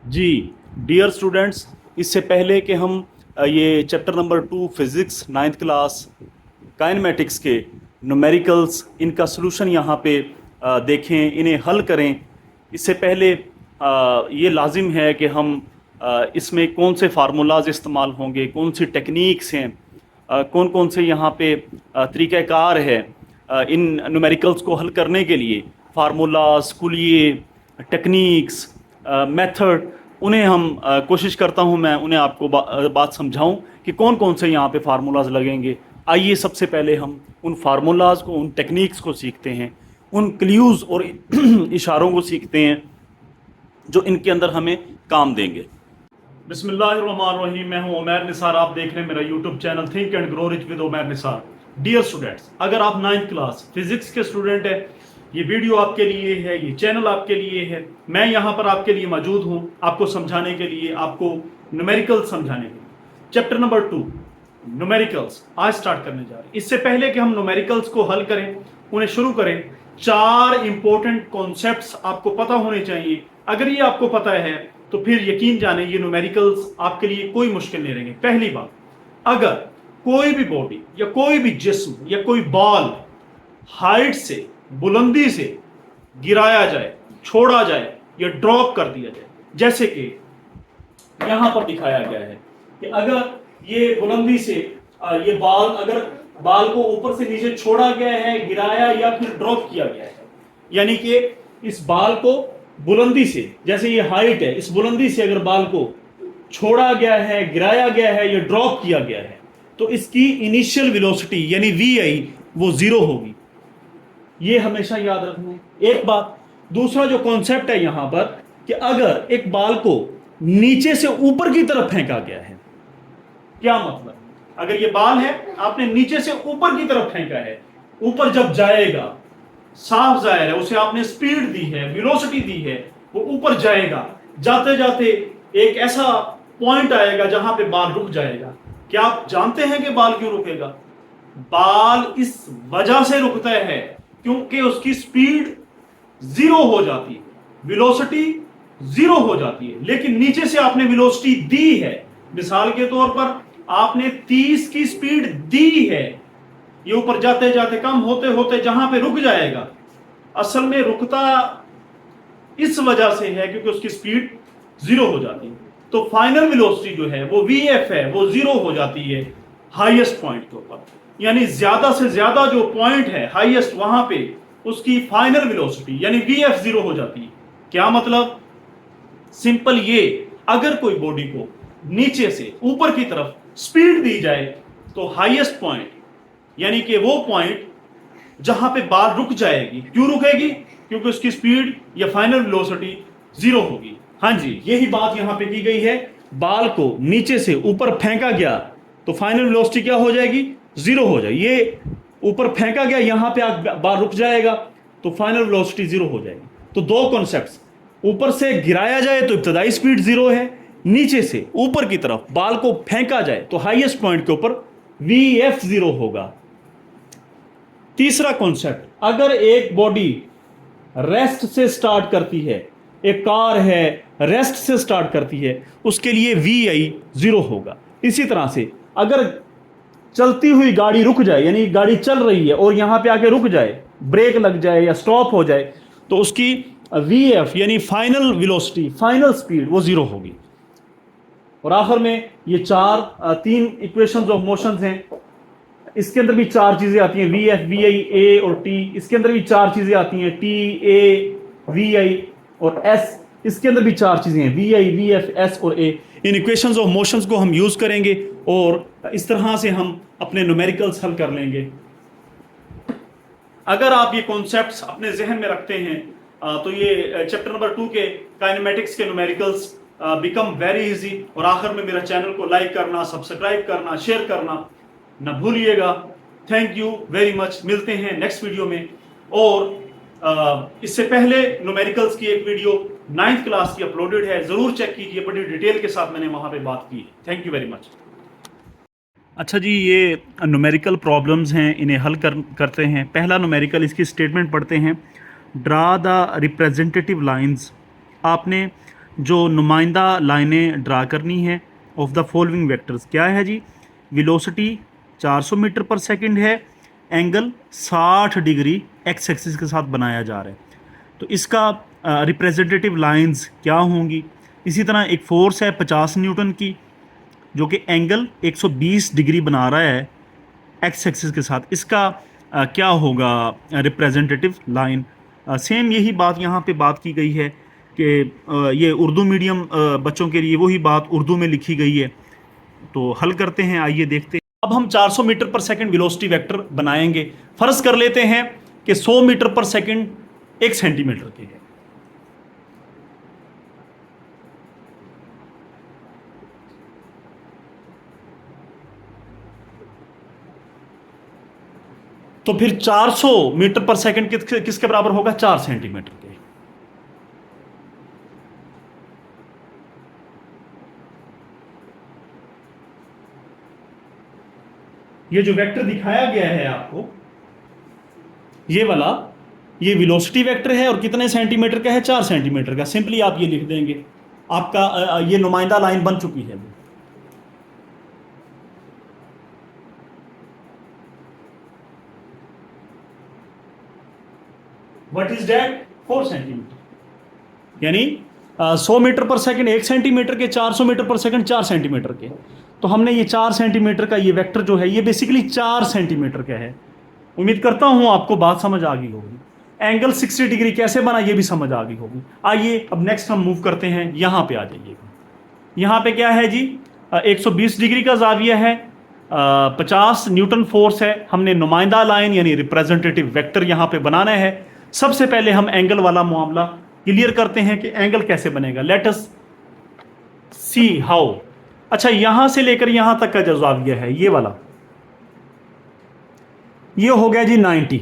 जी dear students, इससे पहले कि हम ये chapter number 2 physics ninth class kinematics के न्यूमेरिकल्स इनका सलूशन यहाँ पे देखें, इन्हें हल करें। इससे पहले ये लाजिम है कि हम इसमें कौन से फार्मूलाज इस्तेमाल होंगे, कौन सी टेक्निक्स हैं, कौन कौन से यहाँ पे तरीक़ाकार है इन न्यूमेरिकल्स को हल करने के लिए। फार्मूलाज, कुलिये, टेक्निक्स, मेथड, उन्हें हम कोशिश करता हूं मैं उन्हें आपको बात समझाऊं कि कौन कौन से यहाँ पे फार्मूलाज लगेंगे। आइए सबसे पहले हम उन फार्मूलाज को, उन टेक्निक्स को सीखते हैं, उन क्ल्यूज़ और इशारों को सीखते हैं जो इनके अंदर हमें काम देंगे। बिस्मिल्लाहिर्रहमानिर्रहीम। मैं हूं उमैर निसार, आप देख रहे हैं मेरा YouTube channel think and grow rich with Umair Nisar. Dear students, अगर आप 9th क्लास फिजिक्स के स्टूडेंट हैं, ये वीडियो आपके लिए है, ये चैनल आपके लिए है। मैं यहाँ पर आपके लिए मौजूद हूँ, आपको समझाने के लिए, आपको न्यूमेरिकल्स समझाने के लिए। चैप्टर नंबर 2 न्यूमेरिकल्स आज स्टार्ट करने जा रहे हैं। इससे पहले कि हम न्यूमेरिकल्स को हल करें, उन्हें शुरू करें, 4 इंपॉर्टेंट कॉन्सेप्ट्स आपको पता होने चाहिए। अगर ये आपको पता है तो फिर यकीन जाने ये न्यूमेरिकल्स आपके लिए कोई मुश्किल नहीं रहेंगे। पहली बात, अगर कोई भी बॉडी या कोई भी जिस्म या कोई बॉल हाइट से, बुलंदी से गिराया जाए, छोड़ा जाए या ड्रॉप कर दिया जाए, जैसे कि यहां पर दिखाया गया है कि अगर ये बुलंदी से ये बाल, अगर बाल को ऊपर से नीचे छोड़ा गया है, गिराया या फिर ड्रॉप किया गया है, यानी कि इस बाल को बुलंदी से, जैसे ये हाइट है, इस बुलंदी से अगर बाल को छोड़ा गया है, गिराया गया है या ड्रॉप किया गया है, तो इसकी इनिशियल वेलोसिटी यानी वी वो 0 होगी। ये हमेशा याद रखना एक बात। दूसरा जो कॉन्सेप्ट है यहां पर कि अगर एक बाल को नीचे से ऊपर की तरफ फेंका गया है, क्या मतलब? अगर ये बाल है, आपने नीचे से ऊपर की तरफ फेंका है, ऊपर जब जाएगा, साफ जाहिर है उसे आपने स्पीड दी है, वेलोसिटी दी है, वो ऊपर जाएगा। जाते जाते एक ऐसा पॉइंट आएगा जहां पे बाल रुक जाएगा। क्या आप जानते हैं कि बाल क्यों रुकेगा? बाल इस वजह से रुकता है क्योंकि उसकी स्पीड 0 हो जाती है, वेलोसिटी 0 हो जाती है। लेकिन नीचे से आपने वेलोसिटी दी है, मिसाल के तौर पर आपने 30 की स्पीड दी है, ये ऊपर जाते जाते कम होते होते जहां पे रुक जाएगा। असल में रुकता इस वजह से है क्योंकि उसकी स्पीड 0 हो जाती है। तो फाइनल वेलोसिटी जो है वो वीएफ है, वो 0 हो जाती है हाईएस्ट पॉइंट के ऊपर। यानी ज्यादा से ज्यादा जो पॉइंट है हाईएस्ट, वहां पे उसकी फाइनल वेलोसिटी यानी वीएफ 0 हो जाती है। क्या मतलब? सिंपल ये, अगर कोई बॉडी को नीचे से ऊपर की तरफ स्पीड दी जाए तो हाईएस्ट पॉइंट यानी कि वो पॉइंट जहां पे बाल रुक जाएगी। क्यों रुकेगी? क्योंकि उसकी स्पीड या फाइनल वेलोसिटी 0 होगी। हाँ जी, यही बात यहां पे की गई है। बाल को नीचे से ऊपर फेंका गया तो फाइनल वेलोसिटी क्या हो जाएगी? 0 हो जाएगी। ये ऊपर फेंका गया, यहां पे बाल रुक जाएगा तो फाइनल वेलोसिटी 0 हो जाएगी। तो दो कॉन्सेप्ट्स, ऊपर से गिराया जाए तो इब्तदाई स्पीड 0 है, नीचे से ऊपर की तरफ बाल को फेंका जाए तो हाईएस्ट पॉइंट के ऊपर वीएफ 0 होगा। तीसरा कॉन्सेप्ट, अगर एक बॉडी रेस्ट से स्टार्ट करती है, एक कार है रेस्ट से स्टार्ट करती है, उसके लिए वी 0 होगा। इसी तरह से अगर चलती हुई गाड़ी रुक जाए, यानी गाड़ी चल रही है और यहां पे आके रुक जाए, ब्रेक लग जाए या स्टॉप हो जाए, तो उसकी वीएफ यानी फाइनल वेलोसिटी, फाइनल स्पीड वो 0 होगी। और आखिर में ये 3 इक्वेशंस ऑफ मोशंस हैं। इसके अंदर भी 4 चीजें आती हैं, वी एफ, वी आई, ए और टी। इसके अंदर भी 4 चीजें आती हैं, टी, ए, वी आई और एस। इसके अंदर भी 4 चीजें हैं, V I, V F, S और ए। इन इक्वेशंस ऑफ मोशंस को हम यूज करेंगे और इस तरह से हम अपने न्यूमेरिकल्स हल कर लेंगे। अगर आप ये कॉन्सेप्ट्स अपने जहन में रखते हैं तो ये चैप्टर नंबर 2 के काइनेमेटिक्स के न्यूमेरिकल्स बिकम वेरी इजी। और आखिर में मेरा चैनल को लाइक करना, सब्सक्राइब करना, शेयर करना ना भूलिएगा। Thank you very much. मिलते हैं नेक्स्ट वीडियो में। और इससे पहले न्यूमेरिकल्स की एक वीडियो 9th क्लास की अपलोडेड है, जरूर चेक कीजिए, बड़ी डिटेल के साथ मैंने वहां पे बात की है। Thank you very much. अच्छा जी, ये न्यूमेरिकल प्रॉब्लम्स हैं, इन्हें हल करते हैं। पहला न्यूमेरिकल, इसकी स्टेटमेंट पढ़ते हैं। Draw the representative lines. आपने जो नुमाइंदा लाइनें ड्रा करनी है ऑफ द फॉलोइंग वेक्टर्स। क्या है जी? वेलोसिटी 400 मीटर पर सेकंड है, एंगल 60 डिग्री एक्स एक्सिस के साथ बनाया जा रहा है। तो इसका रिप्रेजेंटेटिव लाइंस क्या होंगी? इसी तरह एक फोर्स है 50 न्यूटन की जो कि एंगल 120 डिग्री बना रहा है एक्स एक्सिस के साथ। इसका क्या होगा रिप्रेजेंटेटिव लाइन? सेम यही बात यहाँ पे बात की गई है कि ये उर्दू मीडियम बच्चों के लिए वही बात उर्दू में लिखी गई है। तो हल करते हैं, आइए देखते हैं। अब हम 400 metre per second velocity vector बनाएंगे। फर्ज कर लेते हैं कि 100 मीटर पर सेकंड 1 सेंटीमीटर के है। तो फिर 400 मीटर पर सेकंड किसके बराबर होगा? 4 सेंटीमीटर के। ये जो वेक्टर दिखाया गया है आपको, ये वाला, ये वेलोसिटी वेक्टर है और कितने सेंटीमीटर का है? 4 सेंटीमीटर का। सिंपली आप ये लिख देंगे, आपका ये नुमाइंदा लाइन बन चुकी है। What is that? 4 सेंटीमीटर। यानी 100 मीटर पर सेकंड 1 सेंटीमीटर के, 400 मीटर पर सेकंड 4 सेंटीमीटर के। तो हमने ये 4 सेंटीमीटर का ये वेक्टर जो है ये बेसिकली 4 सेंटीमीटर का है। उम्मीद करता हूं आपको बात समझ आ गई होगी। एंगल 60 डिग्री कैसे बना ये भी समझ आ गई होगी। आइए अब नेक्स्ट हम मूव करते हैं, यहां पे आ जाइएगा। यहां पे क्या है जी? 120 डिग्री का जाविया है, 50 न्यूटन फोर्स है। हमने नुमाइंदा लाइन यानी रिप्रेजेंटेटिव वेक्टर यहां पे बनाना है। सबसे पहले हम एंगल वाला मामला क्लियर करते हैं कि एंगल कैसे बनेगा। Let us see how. अच्छा, यहां से लेकर यहां तक का जो जाविया है ये वाला, ये हो गया जी 90।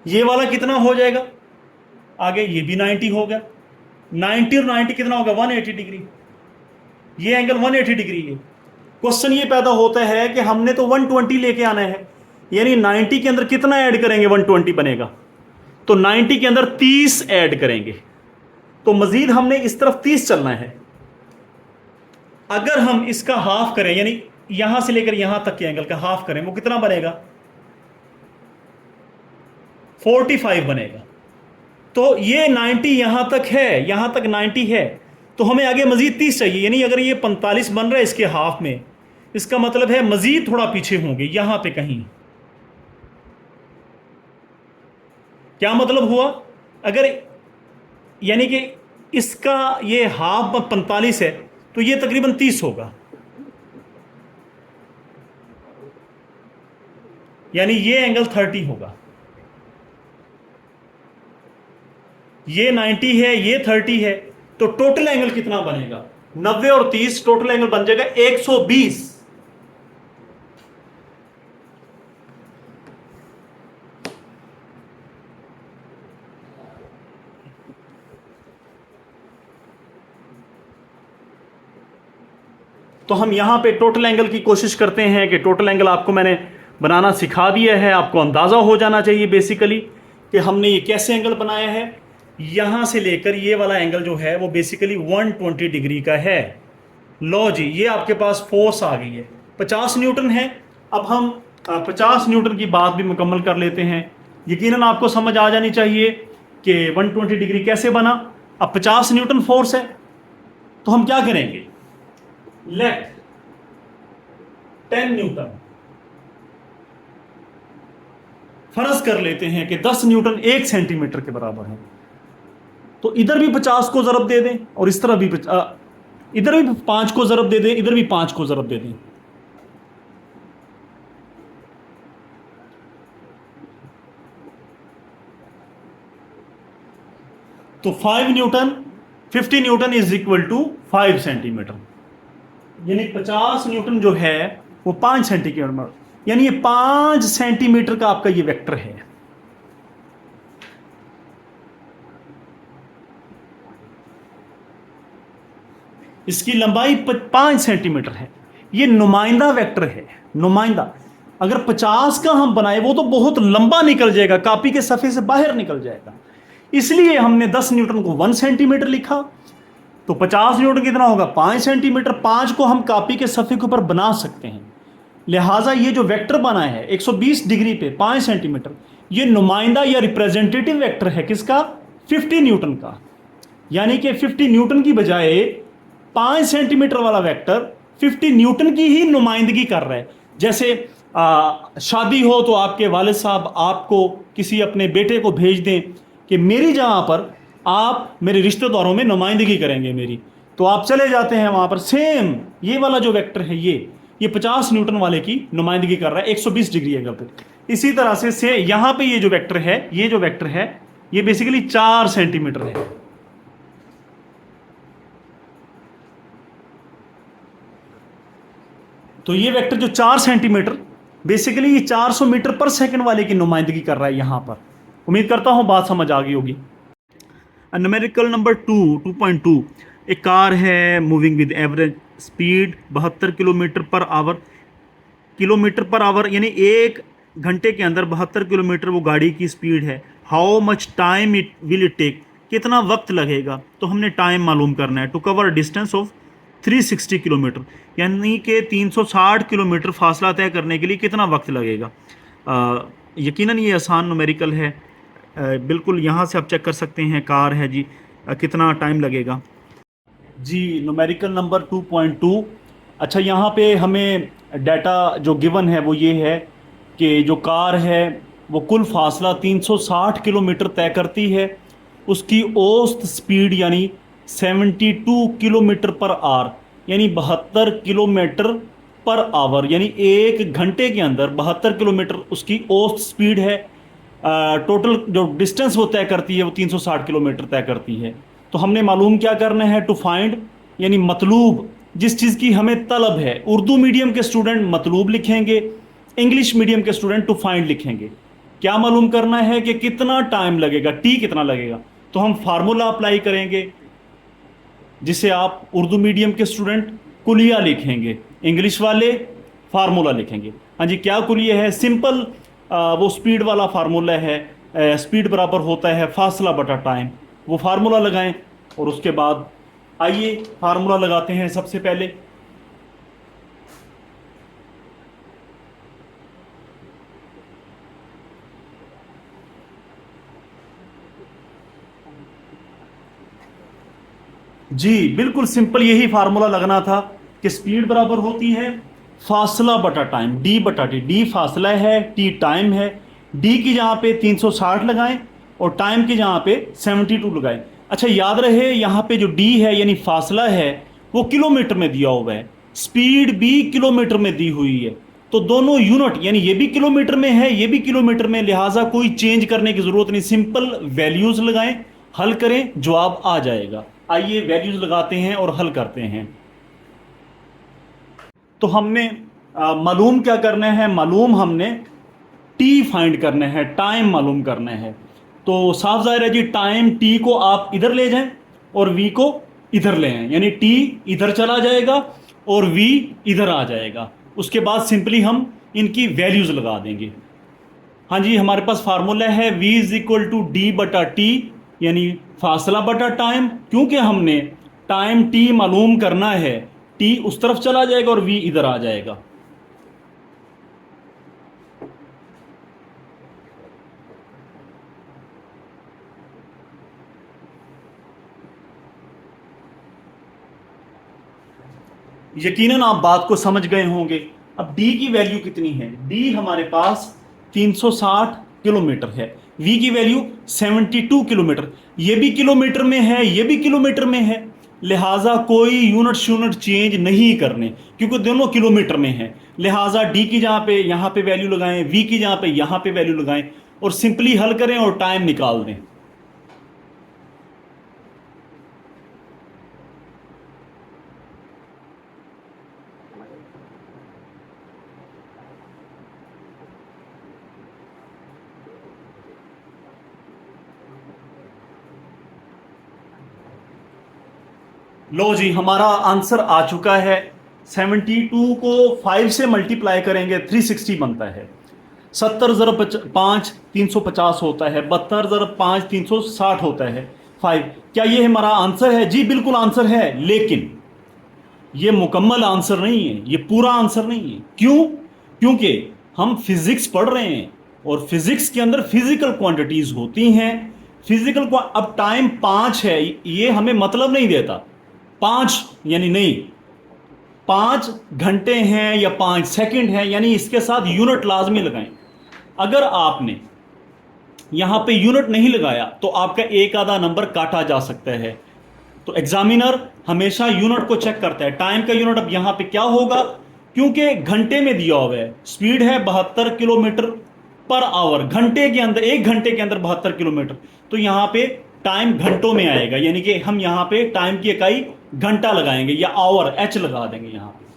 ये वाला कितना हो जाएगा? आगे ये भी 90 हो गया। 90 और 90 कितना होगा? 180 डिग्री। ये एंगल 180 डिग्री है। क्वेश्चन ये पैदा होता है कि हमने तो 120 लेके आना है, यानी 90 के अंदर कितना ऐड करेंगे 120 बनेगा? तो 90 के अंदर 30 ऐड करेंगे। तो मजीद हमने इस तरफ 30 चलना है। अगर हम इसका हाफ करें, यानी यहां से लेकर यहां तक के एंगल का हाफ करें, वो कितना बनेगा? 45 बनेगा। तो ये 90 यहां तक है, यहां तक 90 है, तो हमें आगे मजीद 30 चाहिए। यानी अगर ये 45 बन रहा है इसके हाफ में, इसका मतलब है मजीद थोड़ा पीछे होंगे यहां पे कहीं। क्या मतलब हुआ? अगर यानी कि इसका ये हाफ 45 है तो ये तकरीबन 30 होगा। यानी ये एंगल 30 होगा। ये 90 है, ये 30 है, तो टोटल एंगल कितना बनेगा? 90 और 30, टोटल एंगल बन जाएगा 120। तो हम यहां पे टोटल एंगल की कोशिश करते हैं कि टोटल एंगल आपको मैंने बनाना सिखा दिया है। आपको अंदाजा हो जाना चाहिए बेसिकली कि हमने ये कैसे एंगल बनाया है। यहां से लेकर ये वाला एंगल जो है वो बेसिकली 120 डिग्री का है। लो जी, ये आपके पास फोर्स आ गई है, 50 न्यूटन है। अब हम 50 न्यूटन की बात भी मुकम्मल कर लेते हैं। यकीनन आपको समझ आ जानी चाहिए कि 120 डिग्री कैसे बना। अब 50 न्यूटन फोर्स है तो हम क्या करेंगे? लेट 10 न्यूटन, फर्ज कर लेते हैं कि 10 न्यूटन 1 सेंटीमीटर के बराबर है। तो इधर भी 50 को ज़रब दे दें और इस तरह भी इधर भी 5 को ज़रब दे दें, इधर भी 5 को ज़रब दे दें। तो 5 newton 50 newton is equal to 5 centimetre. यानी 50 न्यूटन जो है वो 5 सेंटीमीटर, यानी ये 5 सेंटीमीटर का आपका ये वेक्टर है। इसकी लंबाई 5 सेंटीमीटर है। ये नुमाइंदा वेक्टर है, नुमाइंदा। अगर 50 का हम बनाए वो तो बहुत लंबा निकल जाएगा, कॉपी के सफ़े से बाहर निकल जाएगा। इसलिए हमने 10 न्यूटन को 1 सेंटीमीटर लिखा। तो 50 न्यूटन कितना होगा? 5 सेंटीमीटर। 5 को हम कॉपी के सफ़े के ऊपर बना सकते हैं। लिहाजा ये जो वेक्टर बना है 120 डिग्री पे 5 सेंटीमीटर, ये नुमाइंदा या रिप्रेजेंटेटिव वेक्टर है किसका? 50 न्यूटन का। यानी कि 50 न्यूटन की बजाय 5 सेंटीमीटर वाला वेक्टर 50 न्यूटन की ही नुमाइंदगी कर रहा है। जैसे शादी हो तो आपके वालिद साहब आपको किसी अपने बेटे को भेज दें कि मेरी जगह पर आप मेरे रिश्तेदारों में नुमाइंदगी करेंगे मेरी, तो आप चले जाते हैं वहाँ पर। सेम ये वाला जो वेक्टर है ये 50 न्यूटन वाले की नुमाइंदगी कर रहा है 120 डिग्री एंगल पे। इसी तरह से यहाँ पे ये जो वेक्टर है ये बेसिकली 4 सेंटीमीटर है। तो ये वेक्टर जो 4 सेंटीमीटर बेसिकली ये 400 मीटर पर सेकंड वाले की नुमाइंदगी कर रहा है यहाँ पर। उम्मीद करता हूँ बात समझ आ गई होगी। न्यूमेरिकल नंबर 2.2, एक कार है moving with average speed 72 kilometre per our, यानी 1 घंटे के अंदर 72 किलोमीटर वो गाड़ी की स्पीड है। How much time it will it take, कितना वक्त लगेगा? तो हमने टाइम मालूम करना है। To cover distance of 360 kilometre, यानी कि 360 किलोमीटर फासला तय करने के लिए कितना वक्त लगेगा? यकीनन ये आसान न्यूमेरिकल है। बिल्कुल यहाँ से आप चेक कर सकते हैं। कार है जी, कितना टाइम लगेगा जी? Numerical number 2.2। अच्छा, यहाँ पे हमें डाटा जो गिवन है वो ये है कि जो कार है वो कुल फासला 360 किलोमीटर तय करती है। उसकी औसत स्पीड यानी 72 किलोमीटर पर आवर, यानी 72 किलोमीटर पर आवर, यानी 1 घंटे के अंदर 72 किलोमीटर उसकी औसत स्पीड है। टोटल जो डिस्टेंस वो तय करती है वो 360 किलोमीटर तय करती है। तो हमने मालूम क्या करना है? टू फाइंड, यानी मतलूब, जिस चीज़ की हमें तलब है। उर्दू मीडियम के स्टूडेंट मतलूब लिखेंगे, इंग्लिश मीडियम के स्टूडेंट टू फाइंड लिखेंगे। क्या मालूम करना है कि कितना टाइम लगेगा, टी कितना लगेगा। तो हम फार्मूला अप्लाई करेंगे, जिसे आप उर्दू मीडियम के स्टूडेंट कुलिया लिखेंगे, इंग्लिश वाले फार्मूला लिखेंगे। हाँ जी, क्या कुलिया है? सिंपल वो स्पीड वाला फार्मूला है। स्पीड बराबर होता है फासला बटा टाइम। वो फार्मूला लगाएं और उसके बाद आइए फार्मूला लगाते हैं। सबसे पहले जी बिल्कुल सिंपल यही फार्मूला लगना था कि स्पीड बराबर होती है फासला बटा टाइम, डी बटा टी। डी फासला है, टी टाइम है। डी की जहाँ पे 360 लगाएं और टाइम की जहाँ पे 72 लगाएं। अच्छा, याद रहे यहाँ पे जो डी है यानी फासला है वो किलोमीटर में दिया हुआ है, स्पीड भी किलोमीटर में दी हुई है। तो दोनों यूनिट, यानी ये भी किलोमीटर में है ये भी किलोमीटर में, लिहाजा कोई चेंज करने की ज़रूरत नहीं। सिंपल वैल्यूज़ लगाएं, हल करें, जवाब आ जाएगा। आइए वैल्यूज़ लगाते हैं और हल करते हैं। तो हमने मालूम क्या करना है? मालूम हमने टी फाइंड करना है, टाइम मालूम करना है। तो साफ जाहिर है जी, टाइम टी को आप इधर ले जाएं और वी को इधर ले आएं, यानी टी इधर चला जाएगा और वी इधर आ जाएगा। उसके बाद सिंपली हम इनकी वैल्यूज़ लगा देंगे। हाँ जी, हमारे पास फार्मूला है v is equal to D बटा टी, यानी फासला बटा टाइम। क्योंकि हमने टाइम टी मालूम करना है, टी उस तरफ चला जाएगा और v इधर आ जाएगा। यकीनन आप बात को समझ गए होंगे। अब d की वैल्यू कितनी है? d हमारे पास 360 किलोमीटर है, v की वैल्यू 72 किलोमीटर। ये भी किलोमीटर में है, ये भी किलोमीटर में है, लिहाजा कोई यूनिट चेंज नहीं करने, क्योंकि दोनों किलोमीटर में है। लिहाजा d की जहाँ पे यहाँ पे वैल्यू लगाएं, v की जहाँ पे यहाँ पे वैल्यू लगाएं और सिंपली हल करें और टाइम निकाल दें। लो जी, हमारा आंसर आ चुका है। 72 को 5 से मल्टीप्लाई करेंगे 360 बनता है। 70 ज़रब 5 350 होता है, 72 ज़रब 5 360 होता है 5। क्या ये हमारा आंसर है? जी बिल्कुल आंसर है, लेकिन ये मुकम्मल आंसर नहीं है, ये पूरा आंसर नहीं है। क्यों? क्योंकि हम फिजिक्स पढ़ रहे हैं और फिजिक्स के अंदर फिजिकल क्वांटिटीज होती हैं। अब टाइम 5 है, ये हमें मतलब नहीं देता 5 यानी नहीं, 5 घंटे हैं या 5 सेकंड हैं, यानी इसके साथ यूनिट लाजमी लगाएं। अगर आपने यहां पे यूनिट नहीं लगाया तो आपका एक आधा नंबर काटा जा सकता है। तो एग्जामिनर हमेशा यूनिट को चेक करता है। टाइम का यूनिट अब यहां पे क्या होगा, क्योंकि घंटे में दिया हुआ है, स्पीड है 72 किलोमीटर पर आवर, घंटे के अंदर, 1 घंटे के अंदर 72 किलोमीटर, तो यहां पे टाइम घंटों में आएगा, यानी कि हम यहां पे टाइम की इकाई घंटा लगाएंगे या आवर, एच लगा देंगे यहां पे।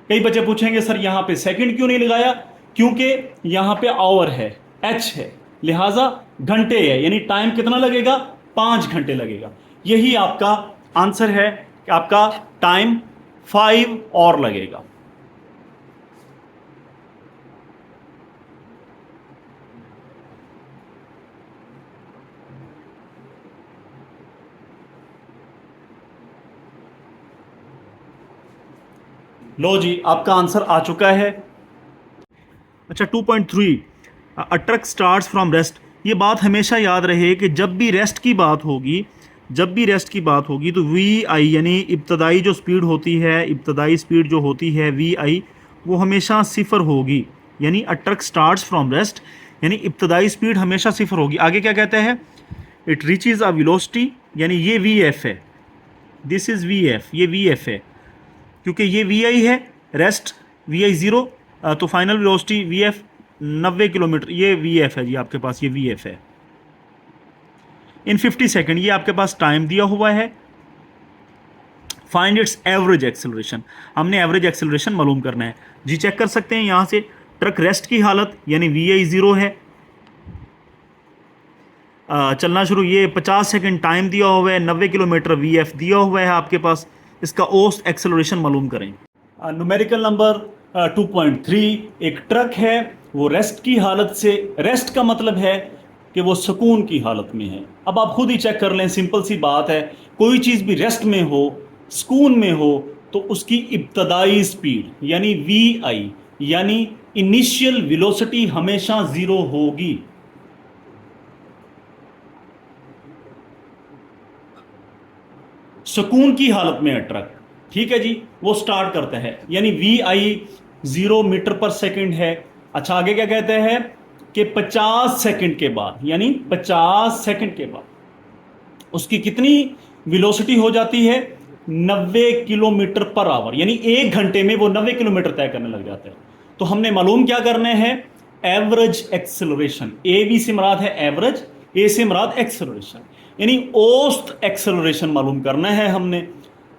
कई बच्चे पूछेंगे सर यहां पे सेकंड क्यों नहीं लगाया? क्योंकि यहां पे आवर है, एच है, लिहाजा घंटे है, यानी टाइम कितना लगेगा? 5 घंटे लगेगा। यही आपका आंसर है कि आपका टाइम 5 और लगेगा। लो जी, आपका आंसर आ चुका है। अच्छा 2.3, अ ट्रक स्टार्ट्स फ्रॉम रेस्ट। ये बात हमेशा याद रहे कि जब भी रेस्ट की बात होगी, तो वी आई यानी इब्तदाई जो स्पीड होती है, इब्तदाई स्पीड जो होती है वी आई, वो हमेशा सिफर होगी। यानी अ ट्रक स्टार्ट्स फ्रॉम रेस्ट, यानी इब्तदाई स्पीड हमेशा सिफर होगी। आगे क्या कहते हैं? इट रीचेज अ वेलोसिटी, यानी ये वी एफ है, दिस इज़ वी एफ, ये वी एफ है, क्योंकि ये वी आई है, रेस्ट वी आई ज़ीरो, तो final velocity V F 90 kilometre, ये वी एफ है जी आपके पास, ये वी एफ है इन 50 सेकेंड। ये आपके पास टाइम दिया हुआ है। फाइंड इट्स एवरेज एक्सेलरेशन, हमने एवरेज एक्सेलरेशन मालूम करना है जी। चेक कर सकते हैं यहाँ से, ट्रक रेस्ट की हालत यानी वी आई ज़ीरो है, चलना शुरू, ये 50 सेकंड टाइम दिया हुआ है, 90 किलोमीटर वी एफ दिया हुआ है आपके पास। इसका औसत एक्सेलरेशन मालूम करें। न्यूमेरिकल नंबर 2.3, एक ट्रक है, वो रेस्ट की हालत से, रेस्ट का मतलब है कि वो सुकून की हालत में है। अब आप खुद ही चेक कर लें, सिंपल सी बात है, कोई चीज़ भी रेस्ट में हो, सुकून में हो, तो उसकी इब्तदाई स्पीड यानी वी आई यानी इनिशियल वेलोसिटी हमेशा ज़ीरो होगी। सुकून की हालत में है ट्रक, ठीक है जी, वो स्टार्ट करता है, यानी we I 0 metre per second है। अच्छा आगे क्या कहते हैं कि 50 सेकंड के बाद, यानी 50 सेकंड के बाद उसकी कितनी वेलोसिटी हो जाती है? 90 किलोमीटर पर आवर, यानी 1 घंटे में वो 90 किलोमीटर तय करने लग जाता है। तो हमने मालूम क्या करने हैं? Average acceleration. ए बी से मुराद है एवरेज, ए से मुराद एक्सेलरेशन, यानी औसत एक्सेलरेशन मालूम करना है हमने।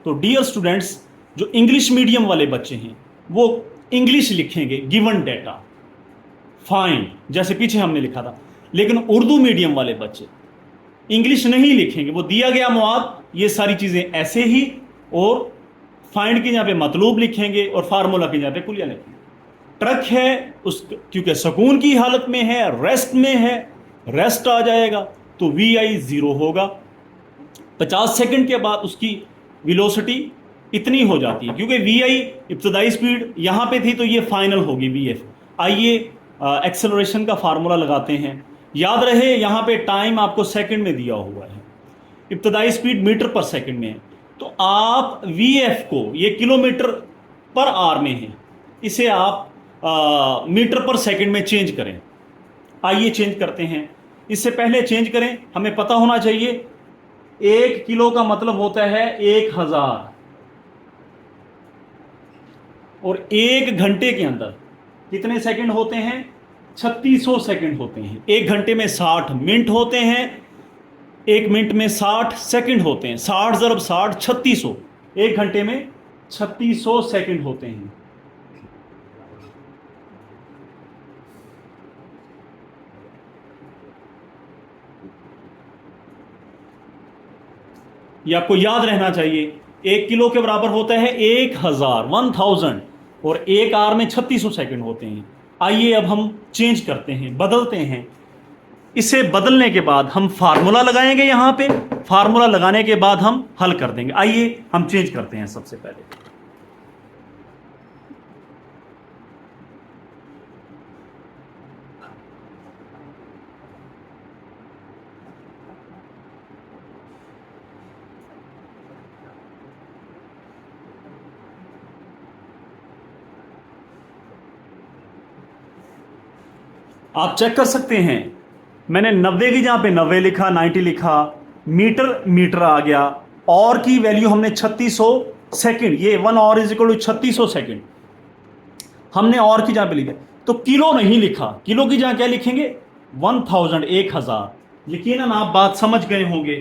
तो डियर स्टूडेंट्स, जो इंग्लिश मीडियम वाले बच्चे हैं वो इंग्लिश लिखेंगे गिवन डेटा फाइंड, जैसे पीछे हमने लिखा था, लेकिन उर्दू मीडियम वाले बच्चे इंग्लिश नहीं लिखेंगे, वो दिया गया मवाद ये सारी चीज़ें ऐसे ही, और फाइंड की जहाँ पे मतलूब लिखेंगे और फार्मूला की जहाँ पे कुलिया लिखेंगे। ट्रक है उस, क्योंकि सुकून की हालत में है, रेस्ट में है, रेस्ट आ जाएगा तो वी आई ज़ीरो होगा। 50 सेकंड के बाद उसकी वेलोसिटी इतनी हो जाती है, क्योंकि वी आई इब्तदाई स्पीड यहाँ पे थी तो ये फाइनल होगी वी एफ। आइए एक्सेलरेशन का फार्मूला लगाते हैं। याद रहे यहाँ पे टाइम आपको सेकंड में दिया हुआ है, इब्तदाई स्पीड मीटर पर सेकंड में है, तो आप वी एफ को, ये किलोमीटर पर आवर में है, इसे आप मीटर पर सेकंड में चेंज करें। आइए चेंज करते हैं। इससे पहले चेंज करें, हमें पता होना चाहिए 1 किलो का मतलब होता है 1000, और 1 घंटे के अंदर कितने सेकंड होते हैं? 3600 सेकंड होते हैं। 1 घंटे में 60 मिनट होते हैं, 1 मिनट में 60 सेकंड होते हैं, 60 ज़रब 60 3600, 1 घंटे में 3600 सेकंड होते हैं। ये आपको याद रहना चाहिए। 1 किलो के बराबर होता है 1000, 1000, और एक आवर में 3600 सेकंड होते हैं। आइए अब हम चेंज करते हैं, बदलते हैं। इसे बदलने के बाद हम फार्मूला लगाएंगे यहां पे, फार्मूला लगाने के बाद हम हल कर देंगे। आइए हम चेंज करते हैं सबसे पहले। आप चेक कर सकते हैं, मैंने 90 की जहां पे 90 लिखा, 90 लिखा, मीटर मीटर आ गया, और की वैल्यू हमने 3600 सेकंड, ये 1 hour is equal to 3600 second हमने और की जहां पे लिखा। तो किलो नहीं लिखा, किलो की जहां क्या लिखेंगे, 1000, 1000। यकीनन आप बात समझ गए होंगे।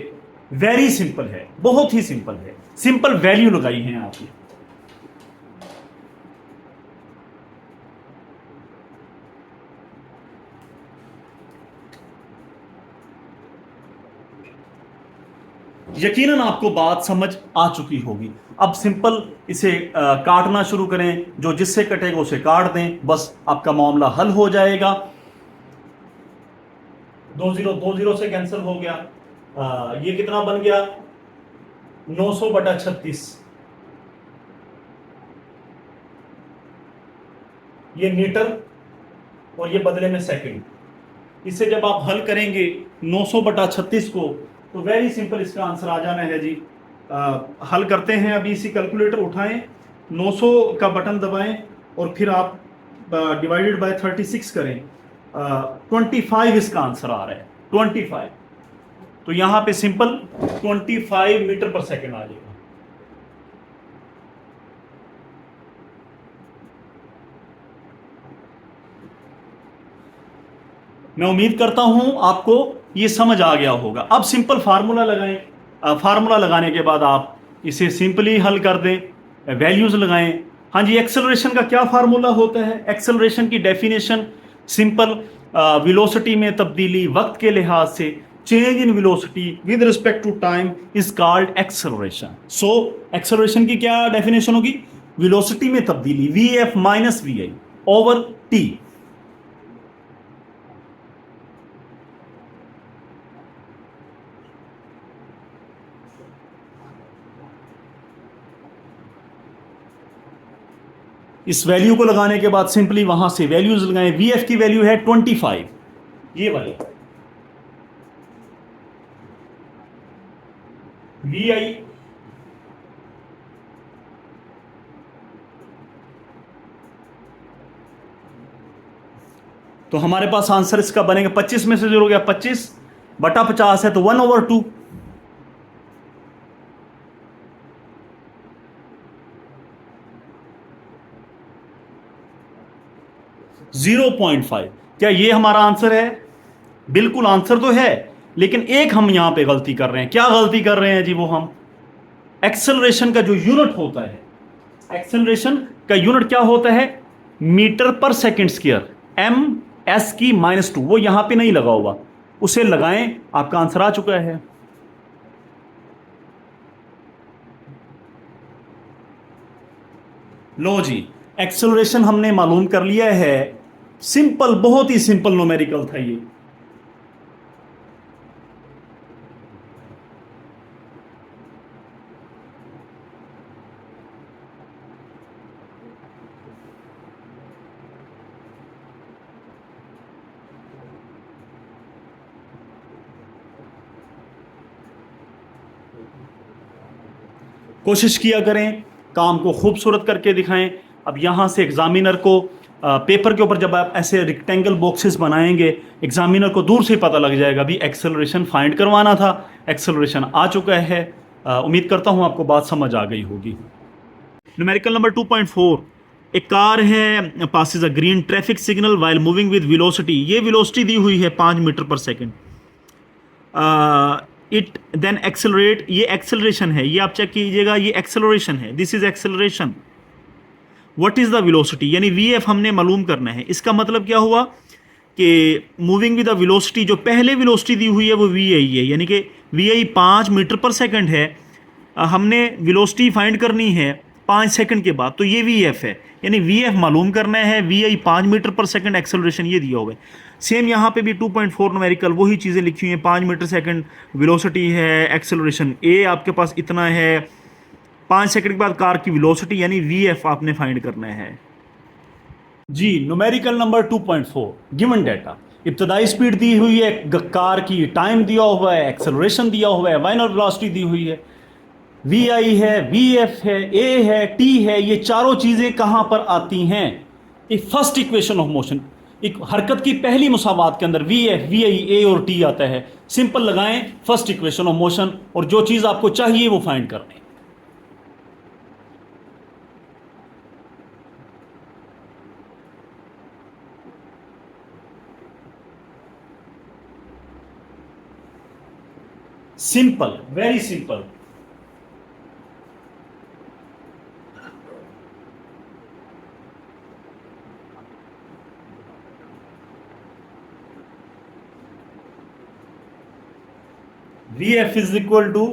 वेरी सिंपल है, बहुत ही सिंपल है, सिंपल वैल्यू लगाई है आपने। यकीनन आपको बात समझ आ चुकी होगी। अब सिंपल इसे काटना शुरू करें, जो जिससे कटेगा उसे काट दें, बस आपका मामला हल हो जाएगा। 2 0 से कैंसिल हो गया। ये कितना बन गया, 900/36। ये मीटर और ये बदले में सेकंड। इसे जब आप हल करेंगे 900/36 को, तो वेरी सिंपल इसका आंसर आ जाना है जी। हल करते हैं, अभी इसी कैलकुलेटर उठाएं, 900 का बटन दबाएं और फिर आप डिवाइडेड बाय 36 करें। 25 इसका आंसर आ रहा है, 25। तो यहां पे सिंपल 25 मीटर पर सेकंड आ जाएगा। मैं उम्मीद करता हूं आपको ये समझ आ गया होगा। अब सिंपल फार्मूला लगाएं। फार्मूला लगाने के बाद आप इसे सिंपली हल कर दें, वैल्यूज लगाएं। हाँ जी, एक्सेलरेशन का क्या फार्मूला होता है? एक्सेलरेशन की डेफिनेशन सिंपल, वेलोसिटी में तब्दीली वक्त के लिहाज से, change in velocity with respect to time is called acceleration. So acceleration की क्या डेफिनेशन होगी? वेलोसिटी में तब्दीली, vf माइनस vi ओवर t। इस वैल्यू को लगाने के बाद सिंपली वहां से वैल्यूज लगाएं। vf की वैल्यू है 25, ये वाली। vi तो हमारे पास आंसर इसका बनेगा 25 में से 0 गया 25/50 है, तो 1/2। 0.5। क्या ये हमारा आंसर है? बिल्कुल आंसर तो है, लेकिन एक हम यहां पे गलती कर रहे हैं। क्या गलती कर रहे हैं जी? वो हम एक्सेलरेशन का जो यूनिट होता है, एक्सेलरेशन का यूनिट क्या होता है? Metre per second square, ms की -2, वो यहां पे नहीं लगा हुआ, उसे लगाएं। आपका आंसर आ चुका है। लो जी, एक्सेलरेशन हमने मालूम कर लिया है। सिंपल, बहुत ही सिंपल न्यूमेरिकल था ये। कोशिश किया करें, काम को खूबसूरत करके दिखाएं। अब यहाँ से एग्जामिनर को पेपर के ऊपर जब आप ऐसे रेक्टेंगल बॉक्सेस बनाएंगे, एग्जामिनर को दूर से पता लग जाएगा भी एक्सेलरेशन फाइंड करवाना था। एक्सेलरेशन आ चुका है। उम्मीद करता हूँ आपको बात समझ आ गई होगी। Numerical number 2.4। एक कार है, passes a green traffic signal while moving with velocity. ये वेलोसिटी दी हुई है 5 मीटर पर सेकेंड। इट देन एक्सेलरेट, ये एक्सेलरेशन है, ये आप चेक कीजिएगा, ये एक्सेलरेशन है, this is acceleration. What is the velocity, यानी vf हमने मालूम करना है। इसका मतलब क्या हुआ कि मूविंग विद द वेलोसिटी, जो पहले वेलोसिटी दी हुई है वो vi है, यानी कि vi 5 मीटर पर सेकंड है। हमने वेलोसिटी फाइंड करनी है 5 सेकंड के बाद, तो ये वी एफ है, यानी वी एफ मालूम करना है, we I 5 metre per second, acceleration ये दिया होगा। सेम यहाँ पे भी 2.4 न्यूमेरिकल वही चीज़ें लिखी हुई हैं, 5 मीटर सेकंड वेलोसिटी है, एक्सेलरेशन ए आपके पास इतना है, 5 सेकंड के बाद कार की वेलोसिटी यानी वी एफ आपने फाइंड करना है। जी, न्यूमेरिकल नंबर 2.4 गिवन डाटा, इब्तदाई स्पीड दी हुई है कार की, टाइम दिया हुआ है, एक्सेलरेशन दिया हुआ है, फाइनल वेलोसिटी दी हुई है, वी आई है, वी एफ है, ए है, टी है। ये चारों चीज़ें कहाँ पर आती हैं? एक फर्स्ट इक्वेशन ऑफ मोशन, एक हरकत की पहली मुसावात के अंदर वी एफ, वी आई, ए और टी आता है। सिंपल लगाएं फर्स्ट इक्वेशन ऑफ मोशन, और जो चीज़ आपको चाहिए वो फाइंड कर लें। Simple, very simple. V F is equal to